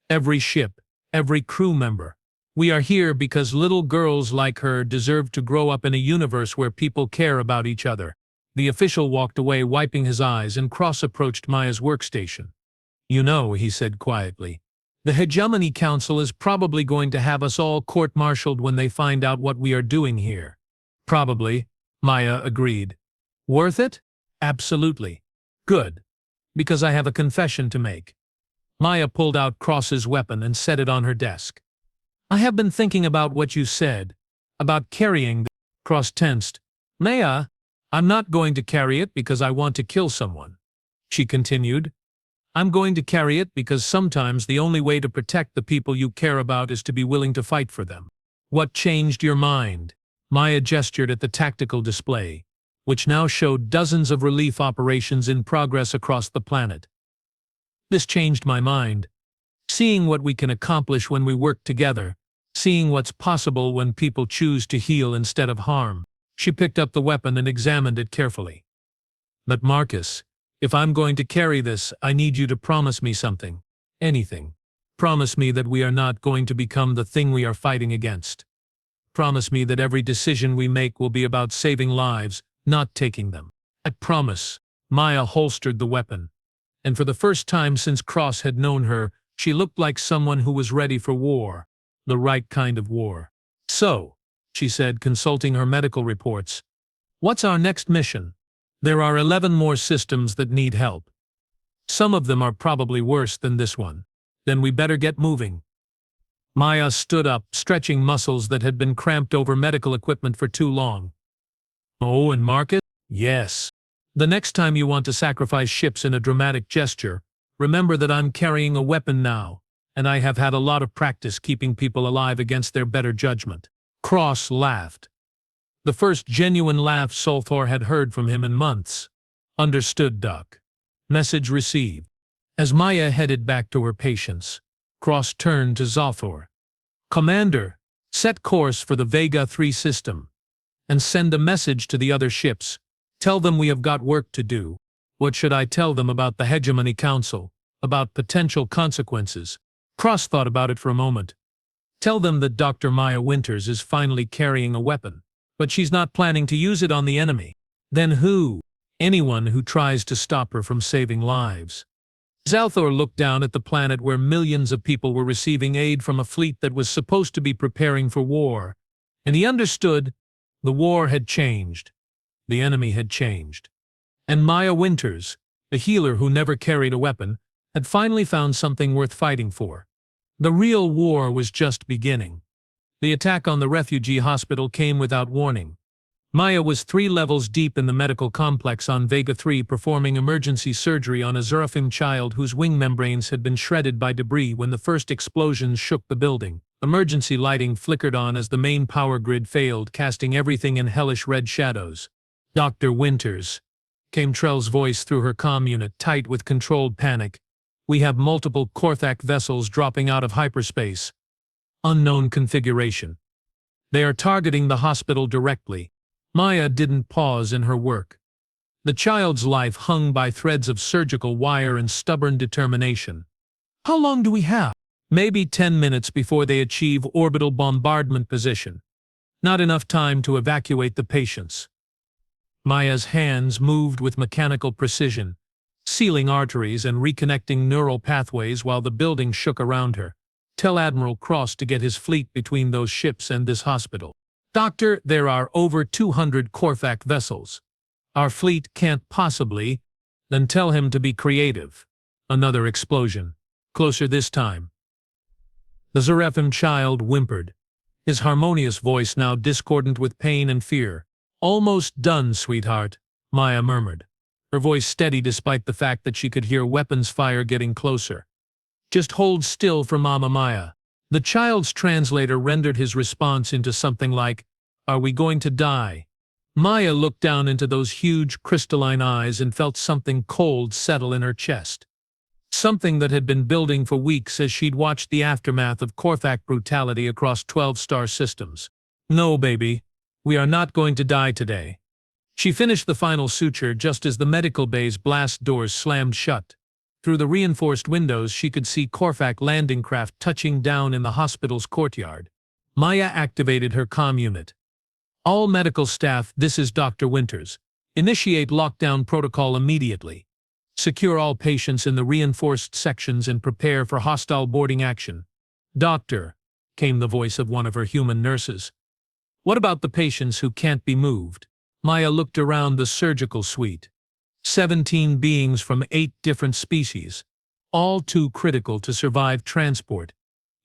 Every ship, every crew member. We are here because little girls like her deserve to grow up in a universe where people care about each other. The official walked away, wiping his eyes, and Cross approached Maya's workstation. You know, he said quietly, The Hegemony Council is probably going to have us all court-martialed when they find out what we are doing here. Probably, Maya agreed. Worth it? Absolutely. Good. Because I have a confession to make. Maya pulled out Cross's weapon and set it on her desk. I have been thinking about what you said, about carrying the... Cross tensed. Maya, I'm not going to carry it because I want to kill someone. She continued. I'm going to carry it because sometimes the only way to protect the people you care about is to be willing to fight for them. What changed your mind? Maya gestured at the tactical display, which now showed dozens of relief operations in progress across the planet. This changed my mind. Seeing what we can accomplish when we work together, seeing what's possible when people choose to heal instead of harm. She picked up the weapon and examined it carefully. But Marcus, if I'm going to carry this, I need you to promise me something. Anything. Promise me that we are not going to become the thing we are fighting against. Promise me that every decision we make will be about saving lives, not taking them. I promise. Maya holstered the weapon. And for the first time since Cross had known her, she looked like someone who was ready for war. The right kind of war. So, she said, consulting her medical reports, what's our next mission? There are 11 more systems that need help. Some of them are probably worse than this one. Then we better get moving. Maya stood up, stretching muscles that had been cramped over medical equipment for too long. Oh, and Marcus? Yes. The next time you want to sacrifice ships in a dramatic gesture, remember that I'm carrying a weapon now, and I have had a lot of practice keeping people alive against their better judgment. Cross laughed. The first genuine laugh Sulthor had heard from him in months. Understood, Doc. Message received. As Maya headed back to her patients, Cross turned to Zothor. Commander, set course for the Vega 3 system, and send a message to the other ships. Tell them we have got work to do. What should I tell them about the Hegemony Council, about potential consequences? Cross thought about it for a moment. Tell them that Dr. Maya Winters is finally carrying a weapon, but she's not planning to use it on the enemy. Then who? Anyone who tries to stop her from saving lives. Zalthor looked down at the planet where millions of people were receiving aid from a fleet that was supposed to be preparing for war, and he understood the war had changed. The enemy had changed. And Maya Winters, the healer who never carried a weapon, had finally found something worth fighting for. The real war was just beginning. The attack on the refugee hospital came without warning. Maya was 3 levels deep in the medical complex on Vega 3 performing emergency surgery on a Zeraphim child whose wing membranes had been shredded by debris when the first explosions shook the building. Emergency lighting flickered on as the main power grid failed, casting everything in hellish red shadows. Dr. Winters, came Trell's voice through her comm unit, tight with controlled panic. We have multiple Korthak vessels dropping out of hyperspace. Unknown configuration. They are targeting the hospital directly. Maya didn't pause in her work. The child's life hung by threads of surgical wire and stubborn determination. How long do we have? Maybe 10 minutes before they achieve orbital bombardment position. Not enough time to evacuate the patients. Maya's hands moved with mechanical precision, sealing arteries and reconnecting neural pathways while the building shook around her. Tell Admiral Cross to get his fleet between those ships and this hospital. Doctor, there are over 200 Korthak vessels. Our fleet can't possibly. Then tell him to be creative. Another explosion. Closer this time. The Zeraphim child whimpered, his harmonious voice now discordant with pain and fear. Almost done, sweetheart, Maya murmured, her voice steady despite the fact that she could hear weapons fire getting closer. Just hold still for Mama Maya. The child's translator rendered his response into something like, Are we going to die? Maya looked down into those huge crystalline eyes and felt something cold settle in her chest. Something that had been building for weeks as she'd watched the aftermath of Korthak brutality across 12-star systems. No, baby. We are not going to die today. She finished the final suture just as the medical bay's blast doors slammed shut. Through the reinforced windows she could see Korthak landing craft touching down in the hospital's courtyard. Maya activated her comm unit. All medical staff, this is Dr. Winters. Initiate lockdown protocol immediately. Secure all patients in the reinforced sections and prepare for hostile boarding action. Doctor, came the voice of one of her human nurses. What about the patients who can't be moved? Maya looked around the surgical suite. 17 beings from 8 different species, all too critical to survive transport,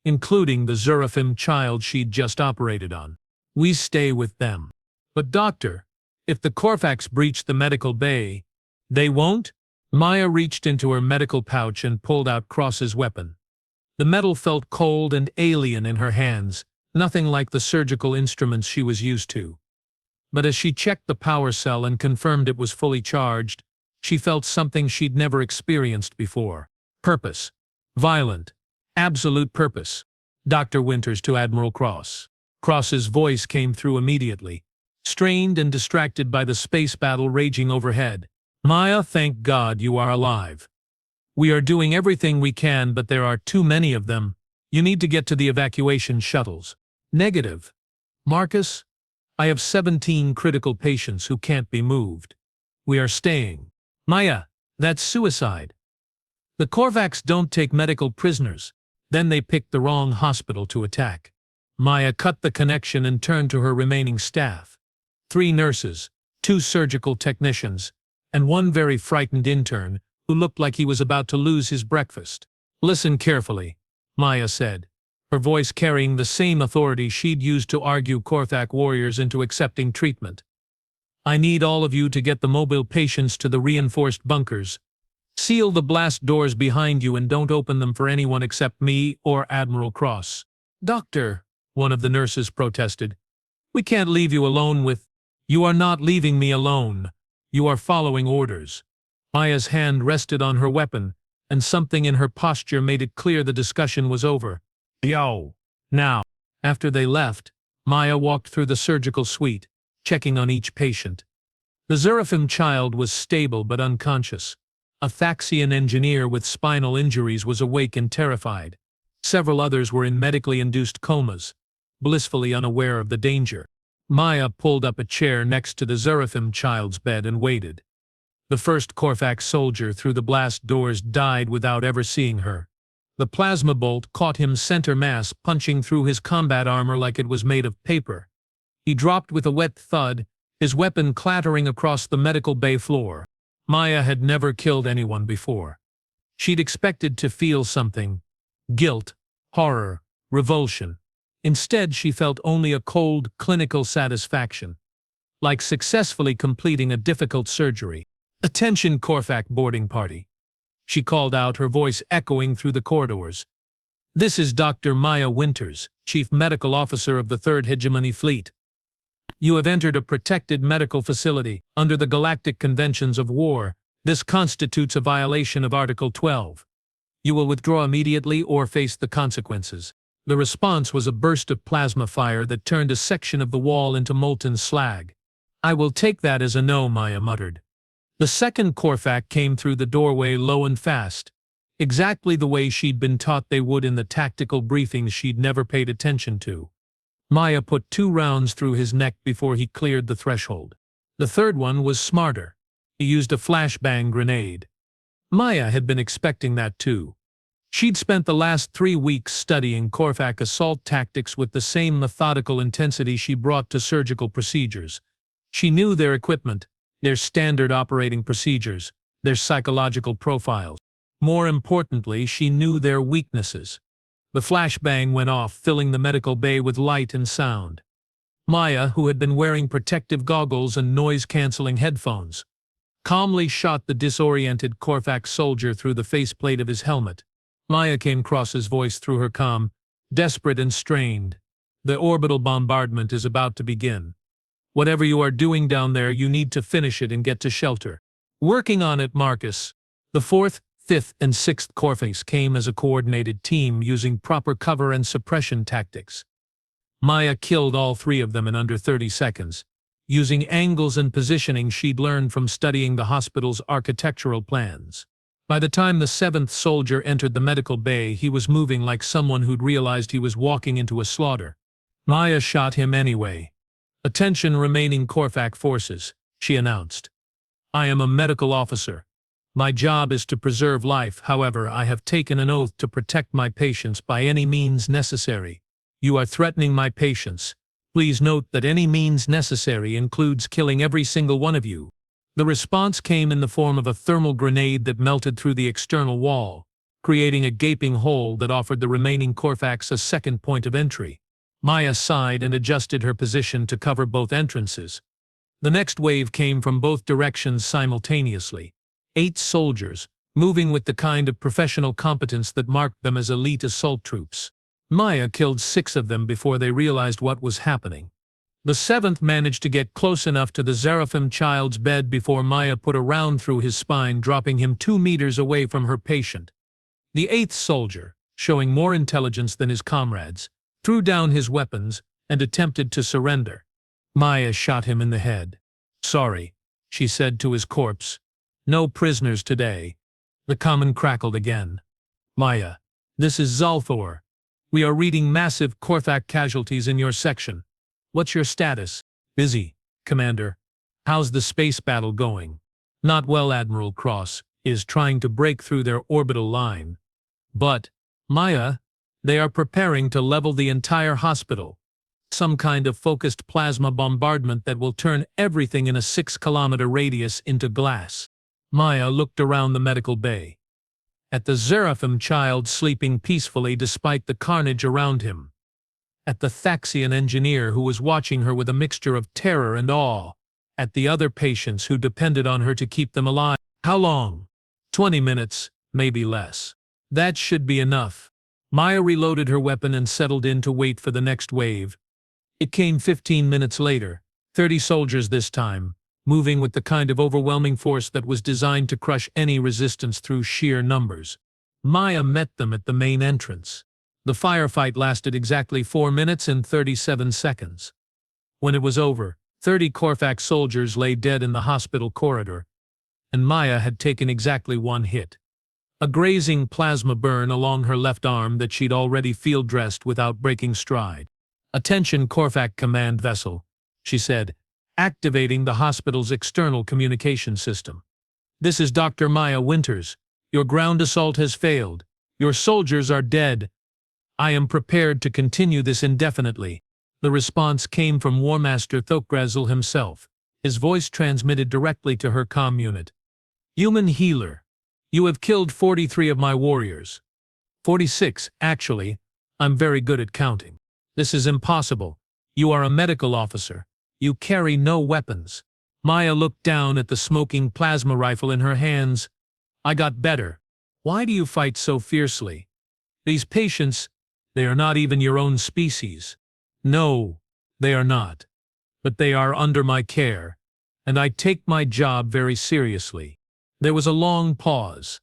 including the Seraphim child she'd just operated on. We stay with them. But doctor, if the Corvax breach the medical bay, they won't? Maya reached into her medical pouch and pulled out Cross's weapon. The metal felt cold and alien in her hands, nothing like the surgical instruments she was used to. But as she checked the power cell and confirmed it was fully charged, she felt something she'd never experienced before. Purpose. Violent. Absolute purpose. Dr. Winters to Admiral Cross. Cross's voice came through immediately, strained and distracted by the space battle raging overhead. Maya, thank God you are alive. We are doing everything we can, but there are too many of them. You need to get to the evacuation shuttles. Negative. Marcus, I have 17 critical patients who can't be moved. We are staying. Maya, that's suicide. The Corvax don't take medical prisoners. Then they picked the wrong hospital to attack. Maya cut the connection and turned to her remaining staff. 3 nurses, 2 surgical technicians, and 1 very frightened intern who looked like he was about to lose his breakfast. Listen carefully, Maya said, her voice carrying the same authority she'd used to argue Corvax warriors into accepting treatment. I need all of you to get the mobile patients to the reinforced bunkers. Seal the blast doors behind you and don't open them for anyone except me or Admiral Cross. Doctor, one of the nurses protested. We can't leave you alone with… You are not leaving me alone. You are following orders. Maya's hand rested on her weapon, and something in her posture made it clear the discussion was over. Yo! Now. After they left, Maya walked through the surgical suite, checking on each patient. The Seraphim child was stable but unconscious. A Thaxian engineer with spinal injuries was awake and terrified. Several others were in medically induced comas, blissfully unaware of the danger. Maya pulled up a chair next to the Seraphim child's bed and waited. The first Corvax soldier through the blast doors died without ever seeing her. The plasma bolt caught him center mass, punching through his combat armor like it was made of paper. He dropped with a wet thud, his weapon clattering across the medical bay floor. Maya had never killed anyone before. She'd expected to feel something: guilt, horror, revulsion. Instead, she felt only a cold, clinical satisfaction, like successfully completing a difficult surgery. Attention, Corvax boarding party. She called out, her voice echoing through the corridors. This is Dr. Maya Winters, Chief Medical Officer of the 3rd Hegemony Fleet. You have entered a protected medical facility. Under the Galactic Conventions of War, this constitutes a violation of Article 12. You will withdraw immediately or face the consequences. The response was a burst of plasma fire that turned a section of the wall into molten slag. I will take that as a no, Maya muttered. The second Corvax came through the doorway low and fast, exactly the way she'd been taught they would in the tactical briefings she'd never paid attention to. Maya put 2 rounds through his neck before he cleared the threshold. The third one was smarter. He used a flashbang grenade. Maya had been expecting that too. She'd spent the last 3 weeks studying Corvax assault tactics with the same methodical intensity she brought to surgical procedures. She knew their equipment, their standard operating procedures, their psychological profiles. More importantly, she knew their weaknesses. The flashbang went off, filling the medical bay with light and sound. Maya, who had been wearing protective goggles and noise-canceling headphones, calmly shot the disoriented Corvax soldier through the faceplate of his helmet. Maya came Cross's voice through her comm, desperate and strained. The orbital bombardment is about to begin. Whatever you are doing down there, you need to finish it and get to shelter. Working on it, Marcus. The 4th, 5th, and 6th Corvax came as a coordinated team using proper cover and suppression tactics. Maya killed all 3 of them in under 30 seconds, using angles and positioning she'd learned from studying the hospital's architectural plans. By the time the 7th soldier entered the medical bay, he was moving like someone who'd realized he was walking into a slaughter. Maya shot him anyway. Attention remaining Corvax forces, she announced. I am a medical officer. My job is to preserve life, however, I have taken an oath to protect my patients by any means necessary. You are threatening my patients. Please note that any means necessary includes killing every single one of you. The response came in the form of a thermal grenade that melted through the external wall, creating a gaping hole that offered the remaining Corvax a second point of entry. Maya sighed and adjusted her position to cover both entrances. The next wave came from both directions simultaneously. 8 soldiers, moving with the kind of professional competence that marked them as elite assault troops. Maya killed 6 of them before they realized what was happening. The 7th managed to get close enough to the Seraphim child's bed before Maya put a round through his spine, dropping him 2 meters away from her patient. The 8th soldier, showing more intelligence than his comrades, threw down his weapons and attempted to surrender. Maya shot him in the head. "Sorry," she said to his corpse. "No prisoners today." The common crackled again. "Maya, this is Zalthor. We are reading massive Korthak casualties in your section. What's your status?" "Busy, Commander. How's the space battle going?" "Not well. Admiral Cross is trying to break through their orbital line. But, Maya, they are preparing to level the entire hospital. Some kind of focused plasma bombardment that will turn everything in a 6-kilometer radius into glass." Maya looked around the medical bay. At the Seraphim child sleeping peacefully despite the carnage around him. At the Thaxian engineer who was watching her with a mixture of terror and awe. At the other patients who depended on her to keep them alive. "How long?" 20 minutes, maybe less." "That should be enough." Maya reloaded her weapon and settled in to wait for the next wave. It came 15 minutes later, 30 soldiers this time, moving with the kind of overwhelming force that was designed to crush any resistance through sheer numbers. Maya met them at the main entrance. The firefight lasted exactly 4 minutes and 37 seconds. When it was over, 30 Korvax soldiers lay dead in the hospital corridor, and Maya had taken exactly 1 hit. A grazing plasma burn along her left arm that she'd already field-dressed without breaking stride. "Attention Korvax command vessel," she said, activating the hospital's external communication system. "This is Dr. Maya Winters. Your ground assault has failed. Your soldiers are dead. I am prepared to continue this indefinitely." The response came from War Master Thokgrazel himself, his voice transmitted directly to her comm unit. "Human healer, you have killed 43 of my warriors. 46, actually. I'm very good at counting. This is impossible. You are a medical officer. You carry no weapons." Maya looked down at the smoking plasma rifle in her hands. "I got better. Why do you fight so fiercely? These patients, they are not even your own species." "No, they are not. But they are under my care, and I take my job very seriously." There was a long pause.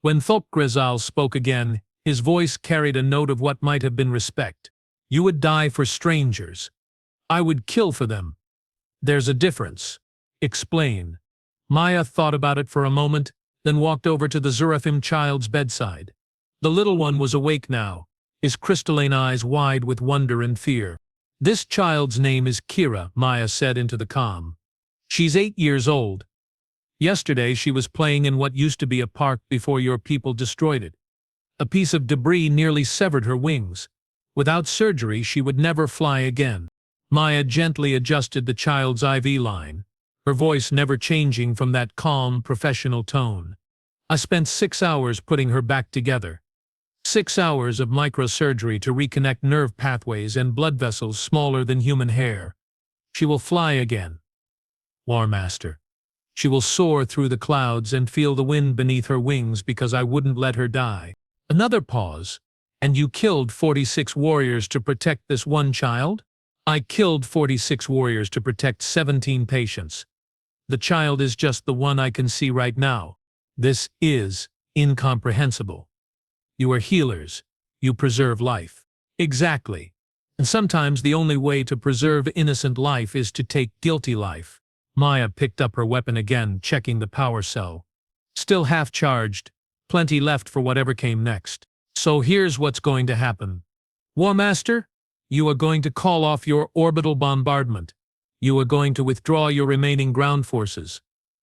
When Thokgrazel spoke again, his voice carried a note of what might have been respect. "You would die for strangers. I would kill for them. There's a difference. Explain." Maya thought about it for a moment, then walked over to the Seraphim child's bedside. The little one was awake now, his crystalline eyes wide with wonder and fear. "This child's name is Kira," Maya said into the comm. "She's 8 years old. Yesterday she was playing in what used to be a park before your people destroyed it. A piece of debris nearly severed her wings. Without surgery she would never fly again." Maya gently adjusted the child's IV line, her voice never changing from that calm, professional tone. "I spent 6 hours putting her back together. 6 hours of microsurgery to reconnect nerve pathways and blood vessels smaller than human hair. She will fly again, War Master. She will soar through the clouds and feel the wind beneath her wings because I wouldn't let her die." Another pause. "And you killed 46 warriors to protect this one child?" "I killed 46 warriors to protect 17 patients. The child is just the one I can see right now. This is incomprehensible. You are healers. You preserve life." "Exactly. And sometimes the only way to preserve innocent life is to take guilty life." Maya picked up her weapon again, checking the power cell. "Still half charged. Plenty left for whatever came next. So here's what's going to happen. War Master, you are going to call off your orbital bombardment. You are going to withdraw your remaining ground forces.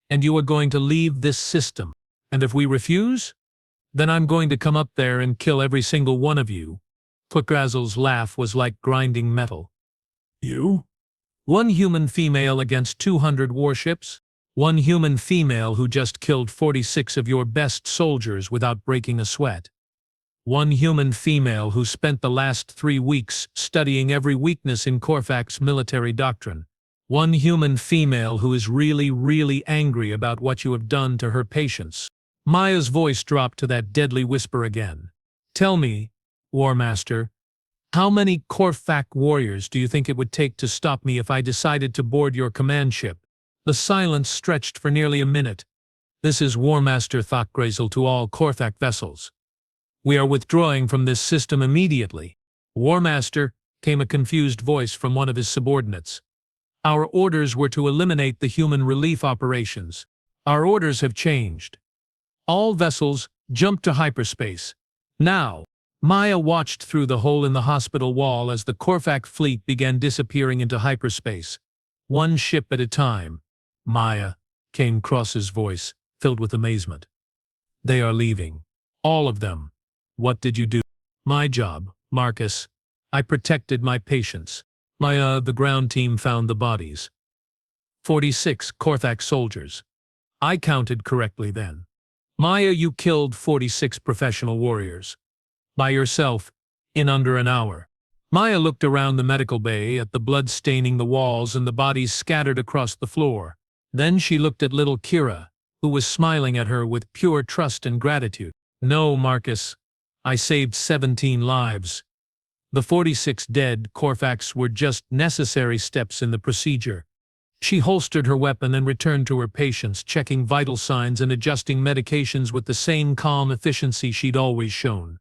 And you are going to leave this system. And if we refuse? Then I'm going to come up there and kill every single one of you. Quackrazle's laugh was like grinding metal. You? One human female against 200 warships? One human female who just killed 46 of your best soldiers without breaking a sweat. One human female who spent the last 3 weeks studying every weakness in Corfac's military doctrine. One human female who is really, really angry about what you have done to her patients. Maya's voice dropped to that deadly whisper again. Tell me, War Master, how many Corfac warriors do you think it would take to stop me if I decided to board your command ship? The silence stretched for nearly a minute. This is War Master Thakgrazel to all Corfac vessels. We are withdrawing from this system immediately. War Master, came a confused voice from one of his subordinates. Our orders were to eliminate the human relief operations. Our orders have changed. All vessels, jump to hyperspace. Now! Maya watched through the hole in the hospital wall as the Corfac fleet began disappearing into hyperspace. One ship at a time. Maya, came Cross's voice, filled with amazement. They are leaving. All of them. What did you do? My job, Marcus. I protected my patients. The ground team found the bodies. 46 Corfac soldiers. I counted correctly then. Maya, you killed 46 professional warriors. By yourself, in under an hour. Maya looked around the medical bay at the blood staining the walls and the bodies scattered across the floor. Then she looked at little Kira, who was smiling at her with pure trust and gratitude. No, Marcus. I saved 17 lives. The 46 dead Corfacs were just necessary steps in the procedure. She holstered her weapon and returned to her patients, checking vital signs and adjusting medications with the same calm efficiency she'd always shown.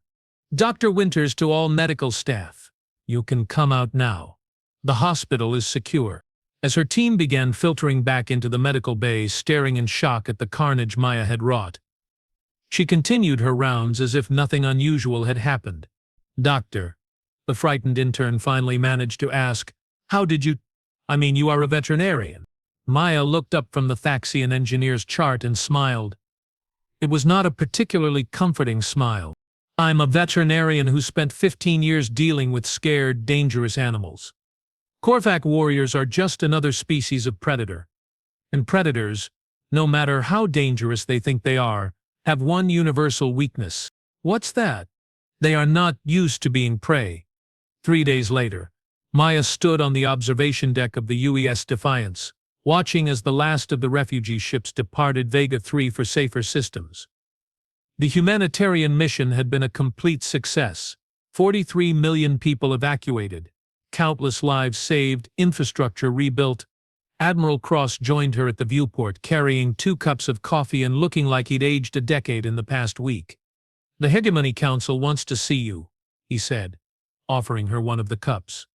Dr. Winters to all medical staff. You can come out now. The hospital is secure. As her team began filtering back into the medical bay, staring in shock at the carnage Maya had wrought, she continued her rounds as if nothing unusual had happened. Doctor, the frightened intern finally managed to ask, how did you... you are a veterinarian. Maya looked up from the Thaxian engineer's chart and smiled. It was not a particularly comforting smile. I'm a veterinarian who spent 15 years dealing with scared, dangerous animals. Corfac warriors are just another species of predator. And predators, no matter how dangerous they think they are, have one universal weakness. What's that? They are not used to being prey. 3 days later, Maya stood on the observation deck of the UES Defiance, watching as the last of the refugee ships departed Vega 3 for safer systems. The humanitarian mission had been a complete success. 43 million people evacuated, countless lives saved, infrastructure rebuilt. Admiral Cross joined her at the viewport, carrying 2 cups of coffee and looking like he'd aged a decade in the past week. The Hegemony Council wants to see you, he said, offering her one of the cups.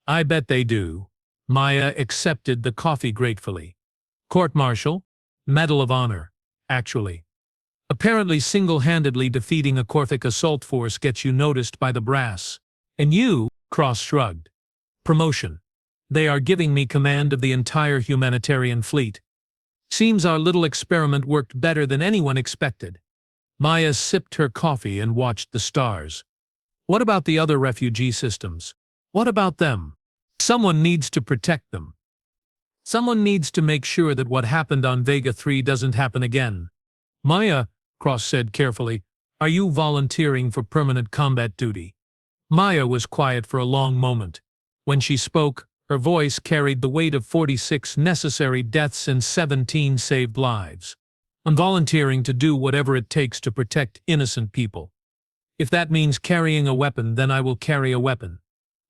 I bet they do. Maya accepted the coffee gratefully. Court-martial? Medal of Honor, actually. Apparently single-handedly defeating a Corfac assault force gets you noticed by the brass. And you, Cross shrugged. Promotion. They are giving me command of the entire humanitarian fleet. Seems our little experiment worked better than anyone expected. Maya sipped her coffee and watched the stars. What about the other refugee systems? What about them? Someone needs to protect them. Someone needs to make sure that what happened on Vega 3 doesn't happen again. Maya, Cross said carefully, are you volunteering for permanent combat duty? Maya was quiet for a long moment. When she spoke, her voice carried the weight of 46 necessary deaths and 17 saved lives. I'm volunteering to do whatever it takes to protect innocent people. If that means carrying a weapon, then I will carry a weapon.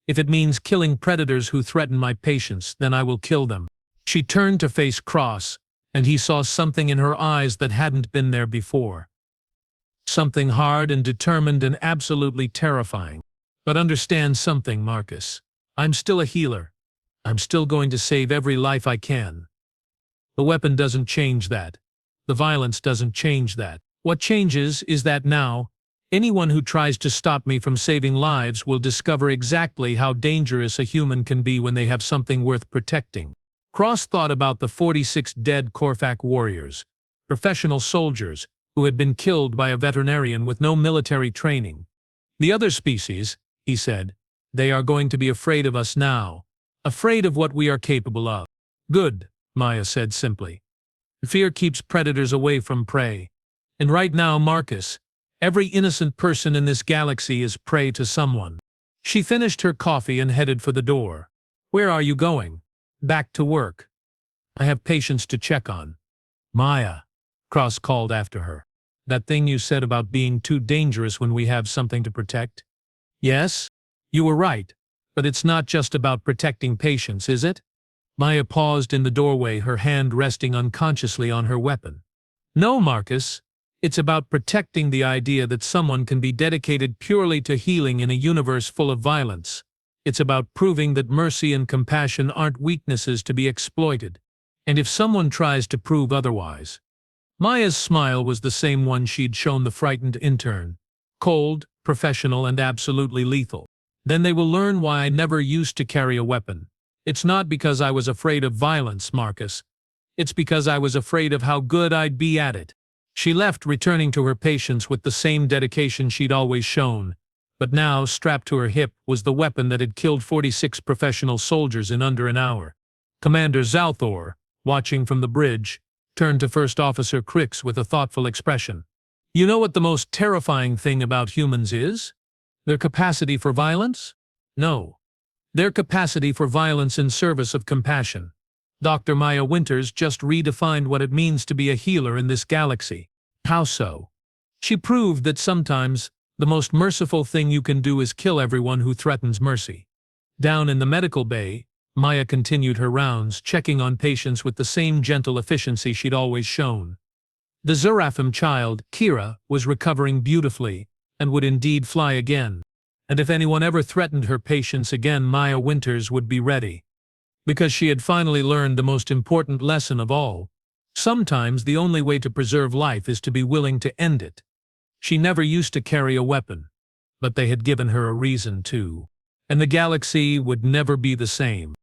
If it means killing predators who threaten my patients, then I will kill them. She turned to face Cross, and he saw something in her eyes that hadn't been there before. Something hard and determined and absolutely terrifying. But understand something, Marcus. I'm still a healer. I'm still going to save every life I can. The weapon doesn't change that. The violence doesn't change that. What changes is that now, anyone who tries to stop me from saving lives will discover exactly how dangerous a human can be when they have something worth protecting. Cross thought about the 46 dead Corfac warriors, professional soldiers, who had been killed by a veterinarian with no military training. The other species, he said, they are going to be afraid of us now, afraid of what we are capable of. Good, Maya said simply. Fear keeps predators away from prey. And right now, Marcus, every innocent person in this galaxy is prey to someone. She finished her coffee and headed for the door. Where are you going? Back to work. I have patients to check on. Maya, Cross called after her. That thing you said about being too dangerous when we have something to protect? Yes, you were right, but it's not just about protecting patients, is it? Maya paused in the doorway, her hand resting unconsciously on her weapon. No, Marcus. It's about protecting the idea that someone can be dedicated purely to healing in a universe full of violence. It's about proving that mercy and compassion aren't weaknesses to be exploited. And if someone tries to prove otherwise… Maya's smile was the same one she'd shown the frightened intern. Cold, professional, and absolutely lethal. Then they will learn why I never used to carry a weapon. It's not because I was afraid of violence, Marcus. It's because I was afraid of how good I'd be at it. She left, returning to her patients with the same dedication she'd always shown. But now, strapped to her hip, was the weapon that had killed 46 professional soldiers in under an hour. Commander Zalthor, watching from the bridge, turned to First Officer Crix with a thoughtful expression. You know what the most terrifying thing about humans is? Their capacity for violence? No. Their capacity for violence in service of compassion. Dr. Maya Winters just redefined what it means to be a healer in this galaxy. How so? She proved that sometimes the most merciful thing you can do is kill everyone who threatens mercy. Down in the medical bay, Maya continued her rounds, checking on patients with the same gentle efficiency she'd always shown. The Zeraphim child, Kira, was recovering beautifully and would indeed fly again. And if anyone ever threatened her patients again, Maya Winters would be ready. Because she had finally learned the most important lesson of all. Sometimes the only way to preserve life is to be willing to end it. She never used to carry a weapon, but they had given her a reason to. And the galaxy would never be the same.